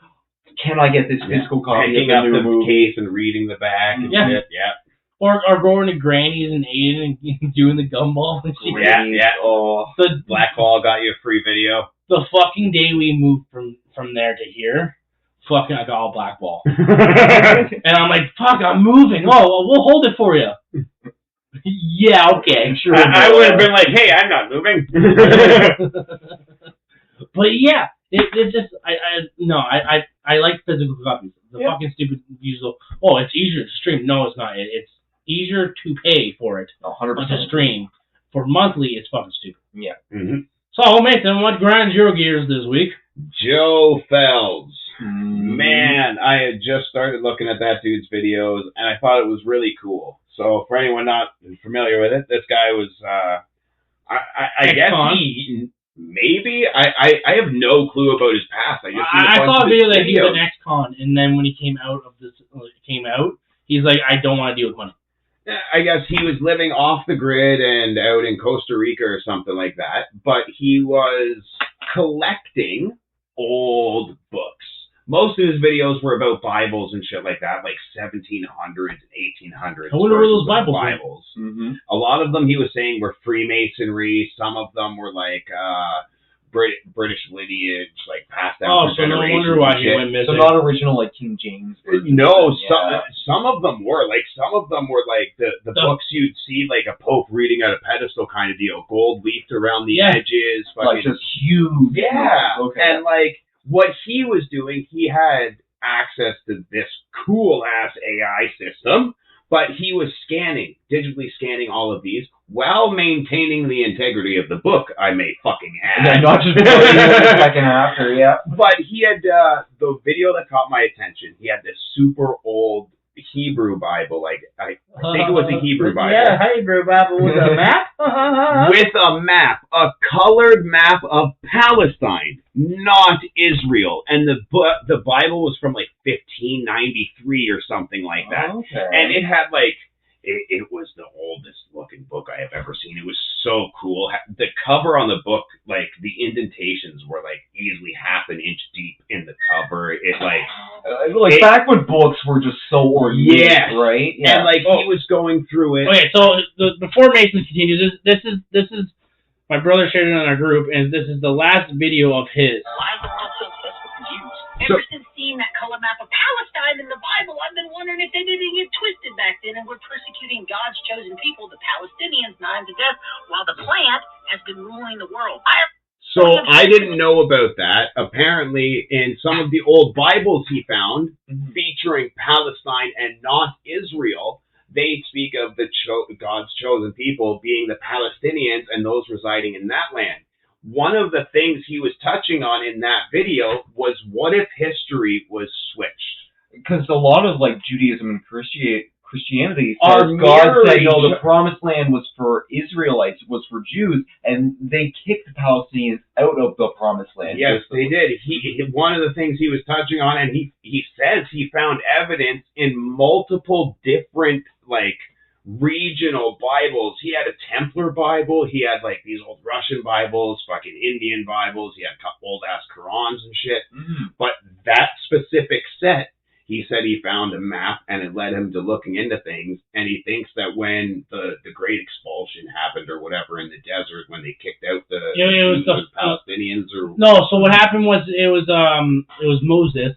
can I get this physical copy Picking of the up new the movie? case and reading the back and shit. Yeah. Or going to Granny's and eating and doing the gumball and shit. Yeah. Oh, the Black Hall got you a free video. The fucking day we moved from there to here, fucking I got all blackball. And I'm like, fuck, I'm moving. Oh, we'll hold it for you. Yeah, okay. Sure. I would have been like, hey, I'm not moving. But yeah, it just I like physical copies. The fucking stupid usual. It's easier to stream. No, it's not. It's easier to pay for it 100% to stream. For monthly, it's fucking stupid. Yeah. Mm-hmm. So, Nathan, what grinds your gears this week? Joe Fells. Man, I had just started looking at that dude's videos, and I thought it was really cool. So, for anyone not familiar with it, this guy was, I guess he, maybe, I have no clue about his past. I saw a video that he was an ex-con, and then when he came out, he's like, I don't want to deal with money. I guess he was living off the grid and out in Costa Rica or something like that, but he was collecting old books. Most of his videos were about Bibles and shit like that, like 1700s and 1800s. I wonder where those Bibles were. Mm-hmm. A lot of them, he was saying, were Freemasonry. Some of them were like British lineage, like passed down for generations. No wonder why he went missing. So not original like King James. No, some of them were like the books you'd see like a pope reading at a pedestal kind of deal, gold leafed around the edges, like just huge. Yeah, okay. And like what he was doing, he had access to this cool ass AI system But he was digitally scanning all of these while maintaining the integrity of the book, I may fucking add. Yeah, not just before, even the second after, yeah. But he had the video that caught my attention. He had this super old Hebrew Bible, like I think it was a Hebrew Bible. Yeah, Hebrew Bible with a map. With a map, a colored map of Palestine, not Israel. And the Bible was from like 1593 or something like that. Okay. And it had like, it was the oldest looking book I have ever seen. It was so cool. The cover on the book, like the indentations were like easily half an inch deep in the cover. It back when books were just so ornate, yeah, right? Yeah. And like he was going through it. Okay, so before Mason continues, this is my brother shared it on our group, and this is the last video of his. Why the world so obsessed with the Jews? Ever since seeing that color map of Palestine in the Bible, I've been wondering if they didn't get twisted back then and were persecuting God's chosen people, the Palestinians, nigh to death, while the plant has been ruling the world. So I didn't know about that. Apparently, in some of the old Bibles he found featuring Palestine and not Israel, they speak of God's chosen people being the Palestinians and those residing in that land. One of the things he was touching on in that video was, what if history was switched? Because a lot of like Judaism and Christianity Are says God said, mirroring- no, the promised land was for Israelites, was for Jews, and they kicked the Palestinians out of the promised land. Yes, they did. One of the things he was touching on, and he says he found evidence in multiple different like regional Bibles. He had a Templar Bible. He had like these old Russian Bibles, fucking Indian Bibles. He had old ass Qurans and shit. But that specific set, he said he found a map, and it led him to looking into things. And he thinks that when the Great Expulsion happened or whatever in the desert, when they kicked out the Palestinians or no. So what happened was it was Moses,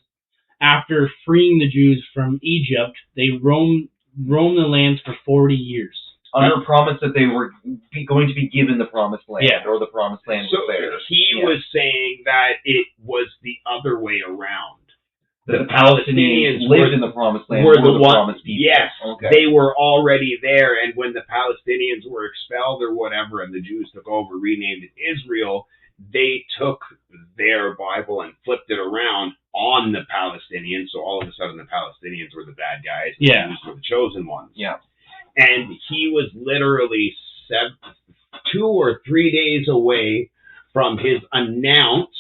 after freeing the Jews from Egypt, they roamed the lands for 40 years. Under promise that they were going to be given the promised land, or the promised land was theirs. He was saying that it was the other way around. The Palestinians lived in the promised land, were the promised people. Yes, okay. They were already there, and when the Palestinians were expelled or whatever, and the Jews took over, renamed it Israel, they took their Bible and flipped it around on the Palestinians, so all of a sudden the Palestinians were the bad guys, and the Jews were the chosen ones. Yeah. And he was literally 2 or 3 days away from his announced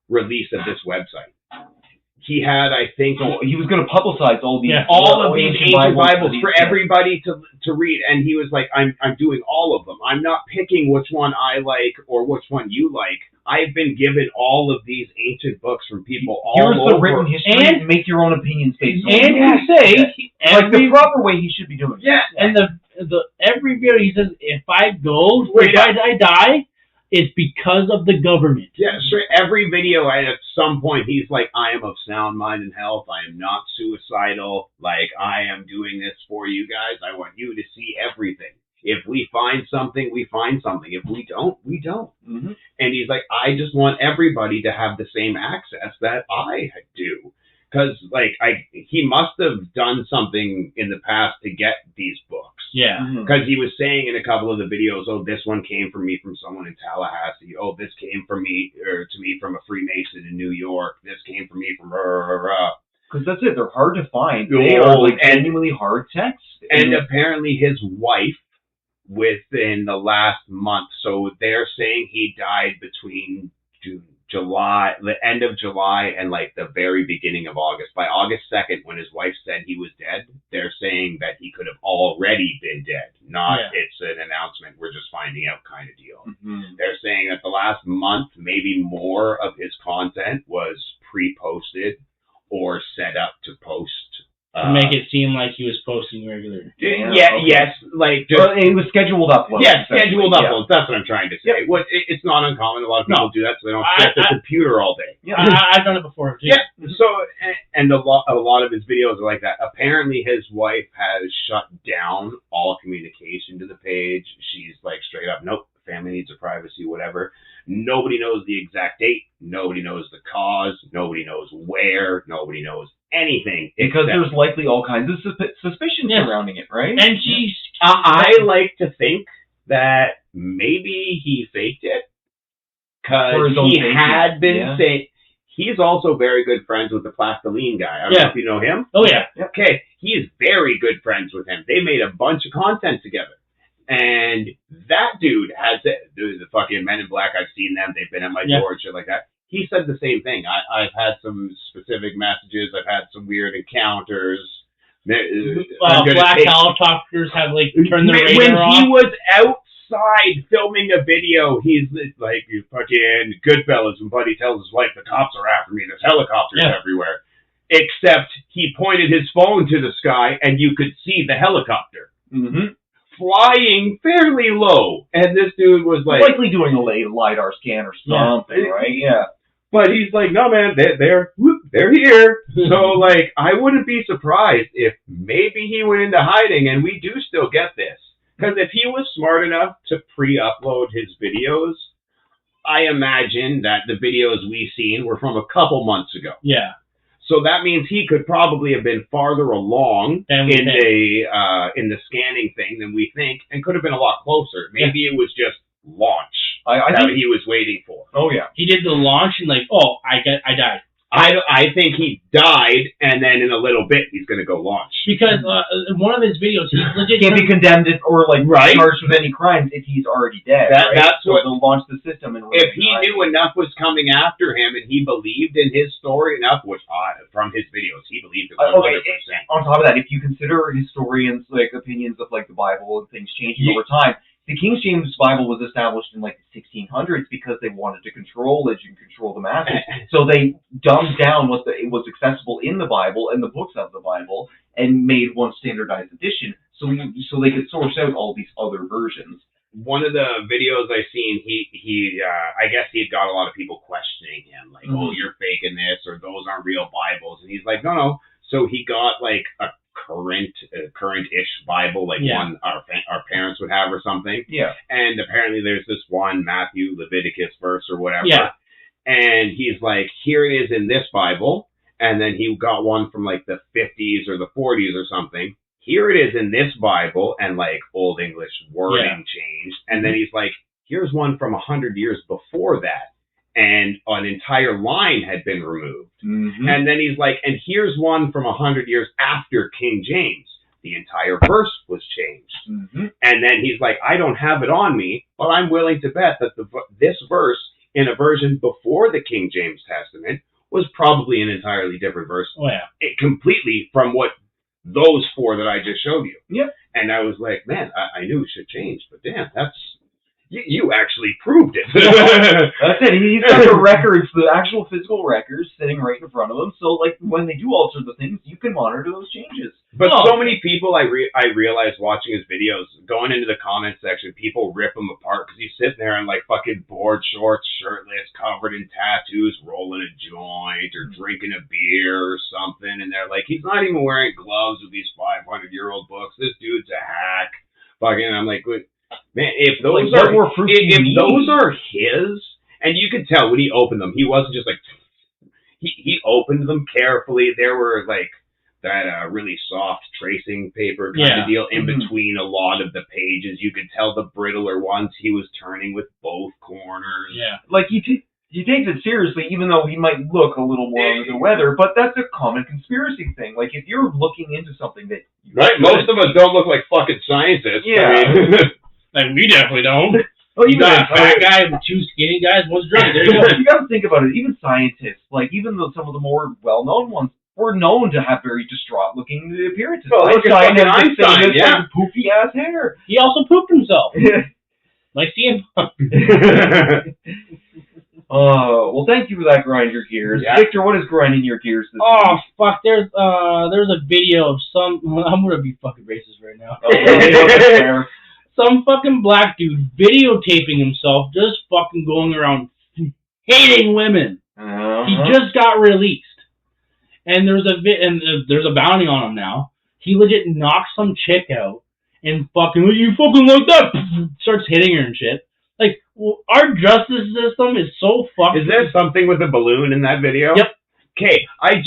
release of this website. He had, I think, he was going to publicize all these ancient Bibles for everybody to read, and he was like, "I'm doing all of them. I'm not picking which one I like or which one you like. I've been given all of these ancient books from people all over. Here's the written history, and make your own opinions based on it. And you say like the proper way he should be doing it. Yeah, and the every video he says, if I die, it's because of the government. Yeah, sure. Every video, at some point, he's like, I am of sound mind and health. I am not suicidal. Like, I am doing this for you guys. I want you to see everything. If we find something, we find something. If we don't, we don't. And he's like, I just want everybody to have the same access that I do. Because, like, he must have done something in the past to get these books. Yeah. Because he was saying in a couple of the videos, oh, this one came from me from someone in Tallahassee. Oh, this came from me, or to me from a Freemason in New York. This came from me from Because that's it. They're hard to find. They are like genuinely hard texts. And apparently his wife, within the last month, so they're saying he died between July, the end of July, and like the very beginning of August. By August 2nd, when his wife said he was dead, they're saying that he could have already been dead. Not it's an announcement, we're just finding out kind of deal. They're saying that the last month, maybe more of his content was pre-posted or set up to post. To make it seem like he was posting regularly. Yes, like it was scheduled uploads. Yeah, scheduled uploads. That's what I'm trying to say. It's not uncommon. A lot of people do that, so they don't sit at the computer all day. Yeah, I've done it before too. Yeah. So, and a lot of his videos are like that. Apparently, his wife has shut down all communication to the page. She's like straight up, nope. Family needs of privacy, whatever. Nobody knows the exact date. Nobody knows the cause. Nobody knows where. Nobody knows anything. Because except- there's likely all kinds of suspicion Yes. surrounding it, right? And she's... I like to think that maybe he faked it For because his own he safety, had been yeah. saying he's also very good friends with the Plastiline guy. I don't know if you know him. Oh, yeah. Okay, he is very good friends with him. They made a bunch of content together. And that dude has the fucking Men in Black, I've seen them, they've been at my door and shit like that. He said the same thing. I've had some specific messages, I've had some weird encounters. Black helicopters have, like, turned the radar when off. he was outside filming a video, he's like, you fucking Goodfellas, when Buddy tells his wife, the cops are after me, there's helicopters everywhere. Except he pointed his phone to the sky and you could see the helicopter. Mm-hmm. Flying fairly low. And this dude was like... likely doing a LiDAR scan or something, right? Yeah. But he's like, no, man, they're here. So, like, I wouldn't be surprised if maybe he went into hiding and we do still get this. Because if he was smart enough to pre-upload his videos, I imagine that the videos we've seen were from a couple months ago. Yeah. So that means he could probably have been farther along in the scanning thing than we think, and could have been a lot closer. Maybe it was just launch I that think he was waiting for. Oh yeah. He did the launch and like, I died. I think he died, and then in a little bit he's going to go launch. Because in one of his videos, he legit can't be condemned or like Right. charged with any crimes if he's already dead. That- right? that's so what- they'll launch the system and If he knew enough was coming after him and he believed in his story enough, which from his videos he believed it 100%. On top of that, if you consider historians' like opinions of like the Bible and things changing over time, the King James Bible was established in like the 1600s because they wanted to control it and control the masses. So they dumbed down what was accessible in the Bible and the books of the Bible and made one standardized edition so they could source out all these other versions. One of the videos I seen, he I guess he'd got a lot of people questioning him, like, oh, you're faking this, or those aren't real Bibles, and he's like, no. So he got like a current-ish Bible, like one our parents would have or something. Yeah. And apparently there's this one Matthew, Leviticus verse or whatever. Yeah. And he's like, here it is in this Bible, and then he got one from like the 50s or the 40s or something. Here it is in this Bible, and like Old English wording changed. And then he's like, here's one from 100 years before that, and an entire line had been removed. Mm-hmm. And then he's like, and here's one from 100 years after King James. The entire verse was changed. Mm-hmm. And then he's like, I don't have it on me, but I'm willing to bet that this verse in a version before the King James Testament was probably an entirely different verse. Oh, yeah. It completely from what those four that I just showed you. Yep. And I was like, man, I knew shit changed, but damn, that's... You actually proved it. That's it. He's got the records, the actual physical records sitting right in front of him. So, like, when they do alter the things, you can monitor those changes. But so many people, I realized watching his videos, going into the comment section, people rip him apart because he's sitting there in, like, fucking board shorts, shirtless, covered in tattoos, rolling a joint or drinking a beer or something. And they're like, he's not even wearing gloves with these 500-year-old books. This dude's a hack. Fucking, I'm like, man, if those like, those are his, and you could tell when he opened them, he wasn't just like, he opened them carefully. There were like that really soft tracing paper kind of deal in between a lot of the pages. You could tell the brittler ones he was turning with both corners. Yeah. Like, he takes it seriously, even though he might look a little more under the weather, but that's a common conspiracy thing. Like, if you're looking into something that... Right, most of us don't look like fucking scientists. Yeah. I mean, Like, we definitely don't. Well, You got a fat guy with two skinny guys, one's drunk. There you go. You gotta think about it. Even scientists, like, even though some of the more well-known ones, were known to have very distraught-looking appearances. Oh, look at fucking Einstein, yeah. Poofy-ass hair. He also pooped himself. Like CM Punk. Well, thank you for that, Grind Your Gears. Yeah. Victor, what is grinding your gears this Oh, week? fuck. There's a video of some... I'm gonna be fucking racist right now. Oh, Some fucking black dude videotaping himself just fucking going around hating women. He just got released. And there's a bounty on him now. He legit knocks some chick out and fucking, you fucking like that, starts hitting her and shit. Like, our justice system is so fucked. Is there something with a balloon in that video? Yep. Okay, I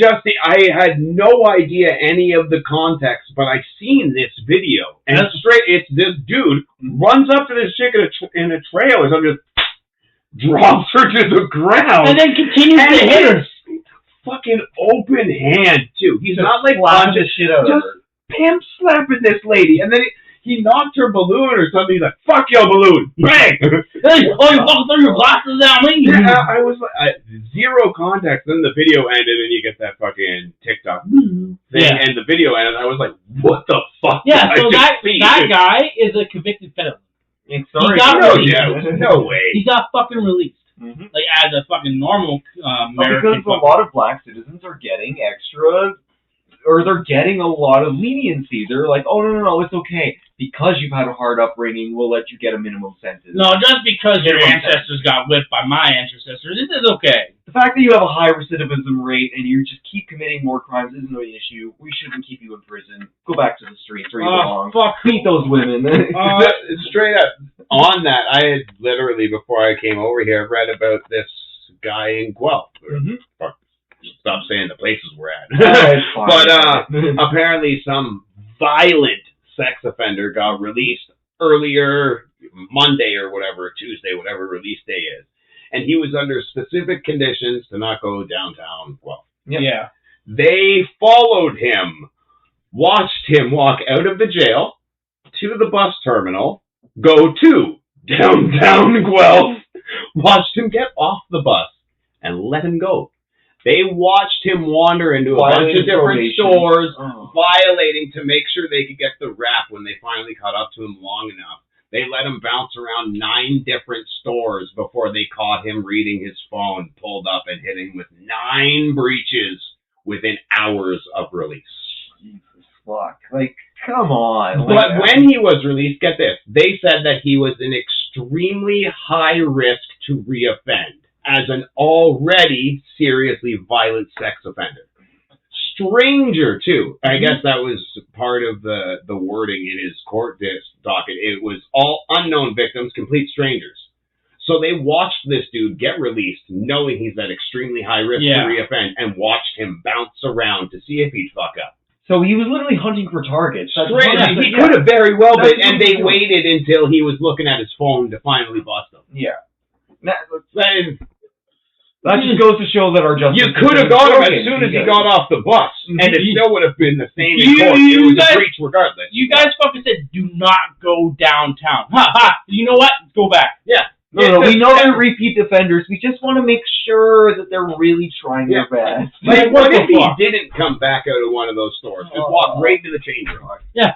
had no idea any of the context, but I seen this video, and it's this dude runs up to this chick in a trailer, so just drops her to the ground, and then continues to hit her. Fucking open hand too. He's just not like slapping the shit out of just her. pimp slapping this lady, and then he knocked her balloon or something. He's like, "Fuck your balloon!" Bang! Hey, you fucking throw your glasses at me. Yeah, I was like, zero context. Then the video ended, and you get that fucking TikTok thing, and the video ended. I was like, "What the fuck?" Yeah, so that guy is a convicted felon. Sorry, no way. He got fucking released. Mm-hmm. Like, as a fucking normal American. Because a lot of black citizens are getting extra, or they're getting a lot of leniency. They're like, oh, no, it's okay. Because you've had a hard upbringing, we'll let you get a minimum sentence. No, just because your ancestors got whipped by my ancestors, it is okay. The fact that you have a high recidivism rate and you just keep committing more crimes isn't really an issue. We shouldn't keep you in prison. Go back to the streets where you belong. Fuck. Beat those women. Straight up. On that, I had literally, before I came over here, read about this guy in Guelph. Mm-hmm. Fuck, stop saying the places we're at. But apparently some violent sex offender got released earlier Monday or whatever, Tuesday, whatever release day is. And he was under specific conditions to not go downtown Guelph. Yeah. They followed him, watched him walk out of the jail to the bus terminal, go to downtown Guelph, watched him get off the bus, and let him go. They watched him wander into a bunch of different stores, violating to make sure they could get the rap when they finally caught up to him long enough. They let him bounce around 9 different stores before they caught him reading his phone, pulled up, and hit him with 9 breaches within hours of release. Jesus fuck. Like, come on. But when he was released, get this, they said that he was an extremely high risk to reoffend as an already seriously violent sex offender. Stranger, too. I guess that was part of the wording in his court docket. It was all unknown victims, complete strangers. So they watched this dude get released, knowing he's at extremely high risk to reoffend, and watched him bounce around to see if he'd fuck up. So he was literally hunting for targets. He could have very well been, and they waited until he was looking at his phone to finally bust him. Yeah. That just goes to show that our justice system... You could have got him as soon as he got off the bus, and it still would have been the same in court. It was a breach regardless. You guys fucking said, do not go downtown. Ha ha! You know what? Go back. Yeah. No, we know they're repeat offenders. We just want to make sure that they're really trying their best. Like, what if he didn't come back out of one of those stores? Just walk right to the change room. Yeah.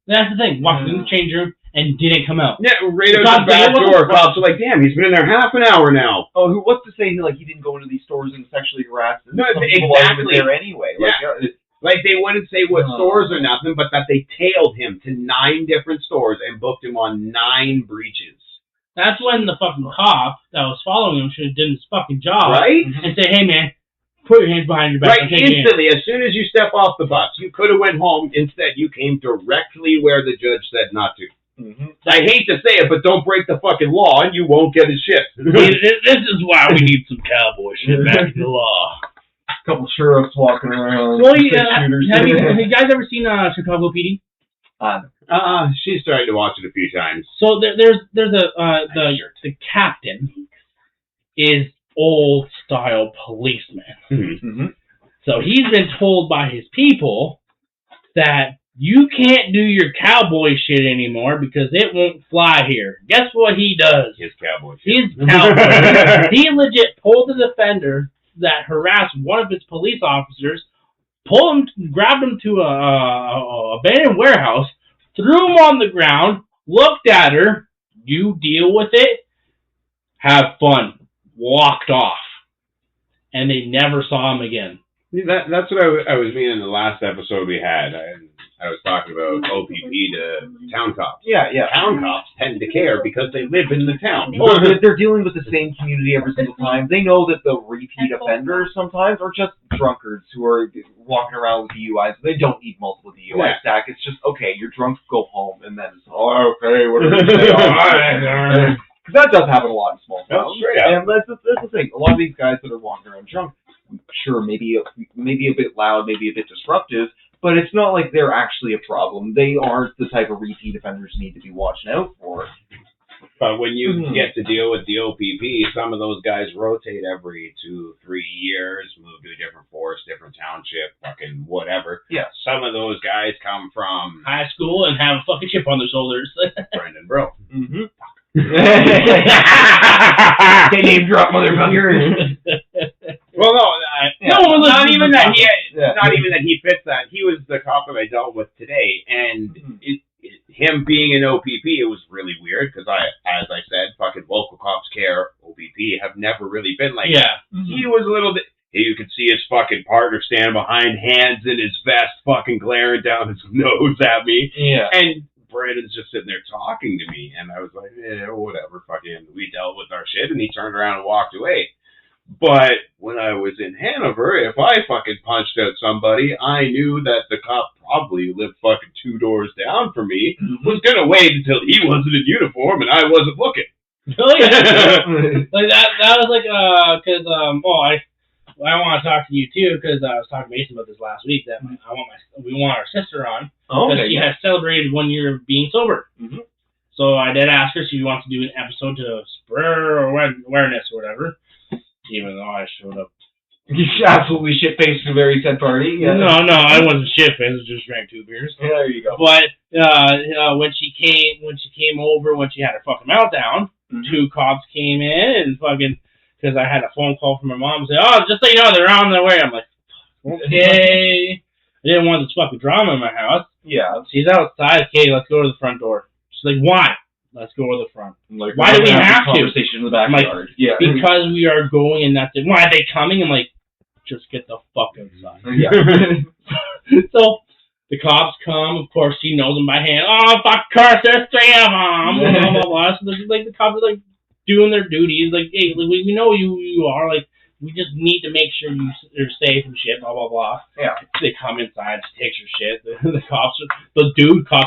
That's the thing. Walked in the change room and didn't come out. Yeah, right out the back door. Cops are like, damn, he's been in there half an hour now. Oh, what's to say he didn't go into these stores and sexually harass them? No, exactly. There anyway. Like, they wouldn't say what stores or nothing, but that they tailed him to 9 different stores and booked him on 9 breaches. That's when the fucking cop that was following him should have done his fucking job. Right? And say, hey, man, put your hands behind your back. Right, instantly, as soon as you step off the bus. You could have went home. Instead, you came directly where the judge said not to. Mm-hmm. I hate to say it, but don't break the fucking law and you won't get his shit. This is why we need some cowboy shit back in the law. A couple sheriffs walking around. Well, have you guys ever seen Chicago PD? She's started to watch it a few times. So there's the captain is old style policeman. Mm-hmm. So he's been told by his people that you can't do your cowboy shit anymore because it won't fly here. Guess what he does? His cowboy shit. His cowboy. He legit pulled the defender that harassed one of his police officers, grabbed him to a abandoned warehouse, threw him on the ground, looked at her, you deal with it, have fun, walked off. And they never saw him again. That's what I was meaning in the last episode we had. I was talking about OPP to town cops. Yeah. Town cops tend to care because they live in the town. Well, they're dealing with the same community every single time. They know that the repeat offenders sometimes are just drunkards who are walking around with DUIs. They don't need multiple DUI stack. It's just, okay, you're drunk, go home, and then it's, okay, what are we going to say? Because that does happen a lot in small towns. And that's the thing. A lot of these guys that are walking around drunk, sure, maybe a bit loud, maybe a bit disruptive, but it's not like they're actually a problem. They aren't the type of repeat offenders you need to be watching out for. But when you get to deal with the OPP, some of those guys rotate every 2-3 years, move to a different force, different township, fucking whatever. Yeah. Some of those guys come from high school and have a fucking chip on their shoulders. Brendan Bro. Mm-hmm. They name drop, motherfucker. Well, no, not even that he fits that. He was the cop that I dealt with today, and him being an OPP, it was really weird because as I said, fucking local cops care. OPP have never really been like that. He was a little bit. You could see his fucking partner standing behind, hands in his vest, fucking glaring down his nose at me. Yeah. And Brandon's just sitting there talking to me, and I was like, whatever, fucking. We dealt with our shit, and he turned around and walked away. But when I was in Hanover, if I fucking punched out somebody, I knew that the cop probably lived fucking 2 doors down from me, was gonna wait until he wasn't in uniform and I wasn't looking. Oh yeah. Like that was like because I want to talk to you too because I was talking to Mason about this last week that we want our sister on because she has celebrated 1 year of being sober. Mm-hmm. So I did ask her if she wants to do an episode to spur awareness or whatever. Even though I showed up. You absolutely shit-faced a very said party. Yeah. No, I wasn't shit-faced. I just drank 2 beers. Yeah, there you go. But when she came over, when she had her fucking meltdown, 2 cops came in and fucking, because I had a phone call from my mom and said, "Oh, just so you know, they're on their way." I'm like, okay. I didn't want this fucking drama in my house. Yeah. She's outside. Okay, let's go to the front door. She's like, "Why?" Let's go to the front. Like, why do we have to? Conversation in the backyard. Yeah. Because we are going and that's it. Why are they coming? I'm like, just get the fuck outside. Yeah. So the cops come. Of course, she knows them by hand. Oh, fuck, curse, there's 3 of them. Blah, blah, blah. So like the cops are like doing their duties. Like, hey, we know you are. Like, we just need to make sure you're safe and shit. Blah blah blah. Yeah. They come inside, she takes her shit. The cop's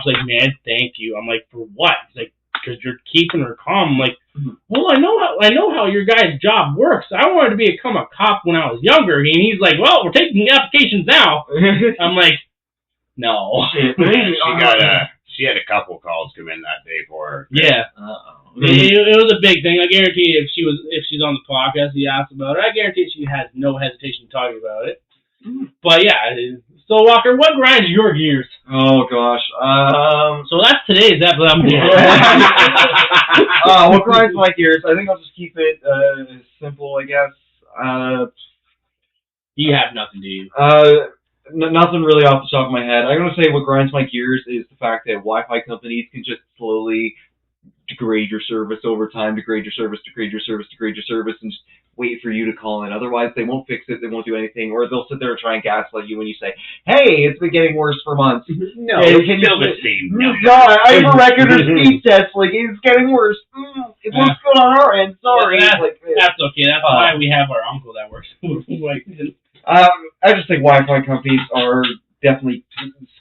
like, "Man, thank you." I'm like, "For what?" He's like, "Because you're keeping her calm." I'm like, "Well, I know how your guys' job works. I wanted to become a cop when I was younger." And he's like, "Well, we're taking applications now." I'm like, "No." She had a couple calls come in that day for her. Yeah. It was a big thing. I guarantee if she's on the podcast, he asked about it. I guarantee she has no hesitation talking about it. But yeah. So Walker, what grinds your gears? Oh gosh. So that's today's episode. What grinds my gears? I think I'll just keep it simple, I guess. You have nothing, do you? Nothing really off the top of my head. I'm gonna say what grinds my gears is the fact that Wi-Fi companies can just slowly degrade your service over time, degrade your service, and just wait for you to call in. Otherwise, they won't fix it, they won't do anything, or they'll sit there and try and gaslight you when you say, "Hey, it's been getting worse for months." No, it's still the same. No, I have a record of speed test, like, it's getting worse. It looks good on our end, sorry. Yeah, that's okay, that's why we have our uncle that works with I just think Wi-Fi companies are definitely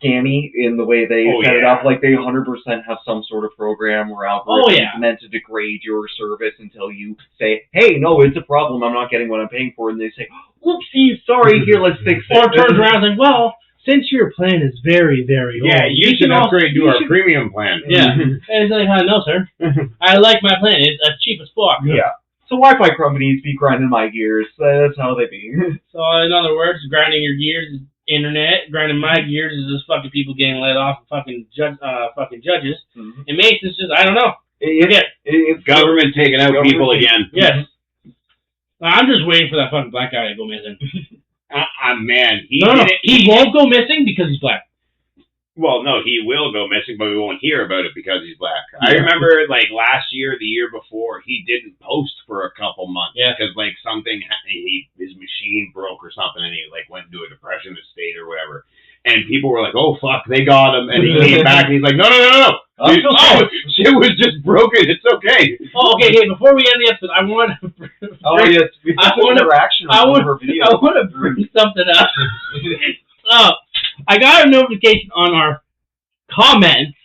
scammy in the way they set it up. Like, they 100% have some sort of program or algorithm meant to degrade your service until you say, "Hey, no, it's a problem. I'm not getting what I'm paying for." And they say, "Oopsie, sorry, here, let's fix it." Or turns around and like, "Well, since your plan is very, very old, you should upgrade to our premium plan." Yeah. And it's like, "No, sir. I like my plan. It's cheap as fuck." Yeah. So Wi-Fi companies be grinding my gears. That's how they be. So in other words, grinding your gears is internet. Grinding my gears is just fucking people getting let off of fucking judges. And Mason's just, I don't know. It's government taking out people again. Yes. I'm just waiting for that fucking black guy to go missing. Man, he won't go missing because he's black. Well, no, he will go missing, but we won't hear about it because he's black. Yeah. I remember, like, last year, the year before, he didn't post for a couple months. Yeah. Because, like, his machine broke or something, and he, like, went into a depression state or whatever. And people were like, "Oh, fuck, they got him." And he came back, and he's like, No. Shit was just broken. It's okay. Oh, okay, before we end the episode, I want to bring something up. I got a notification on our comments.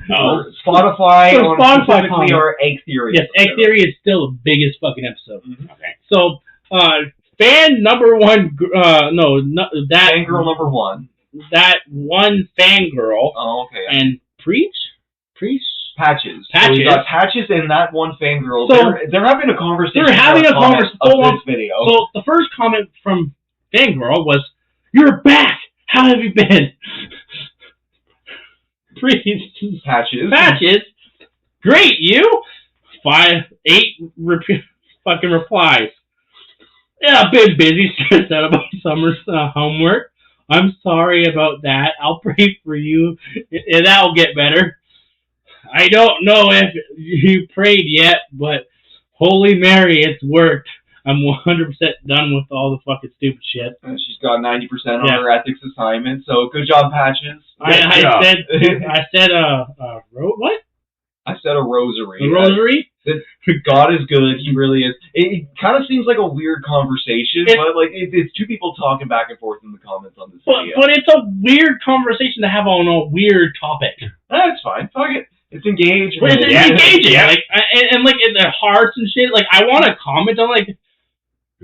Spotify. So Spotify comments. Or Egg Theory. Yes, Egg Theory is still the biggest fucking episode. Okay. So, fan number one. That Fangirl number one. That one fangirl. Oh, okay. And Preach. Patches. Patches. So we got Patches and that one fangirl. So they're having a conversation. They're having a conversation of this video. So the first comment from fangirl was, "You're back. How have you been?" Preach. Patches. Great, you. 8 fucking replies. Yeah, I've been busy, stressed out about summer's homework. I'm sorry about that. I'll pray for you, and that'll get better. I don't know if you prayed yet, but Holy Mary, it's worked. I'm 100% done with all the fucking stupid shit. And she's got 90% on her ethics assignment, so good job, Patches. I said what? I said a rosary. A rosary? God is good. He really is. It kind of seems like a weird conversation, but like it's two people talking back and forth in the comments on this video. But it's a weird conversation to have on a weird topic. That's fine. Fuck it. It's engaging. It's engaging. Yeah. Like and like in their hearts and shit. Like I want to comment. I'm like,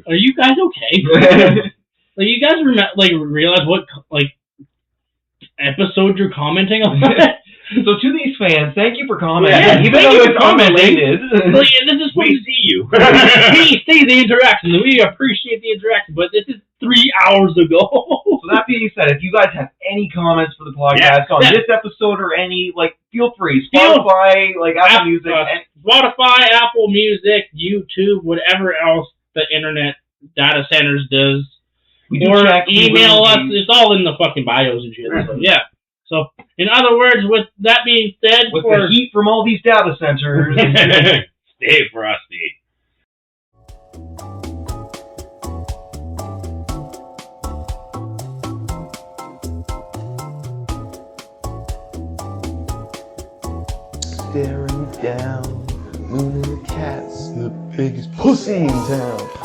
are you guys okay? Like you guys realize what like episode you're commenting on? So to these fans, thank you for commenting. Yeah, even though it's unrelated. Like, this is we see you. We see the interaction. We appreciate the interaction, but this is 3 hours ago. So that being said, if you guys have any comments for the podcast on this episode or any, like, feel free. Spotify, Apple Music. Spotify, Apple Music, YouTube, whatever else the internet data centers does. Or email us. It's all in the fucking bios and shit. So, yeah. So, in other words, with that being said, with the heat from all these data centers, stay frosty. Staring down, Moon and the cat's the biggest pussy in town.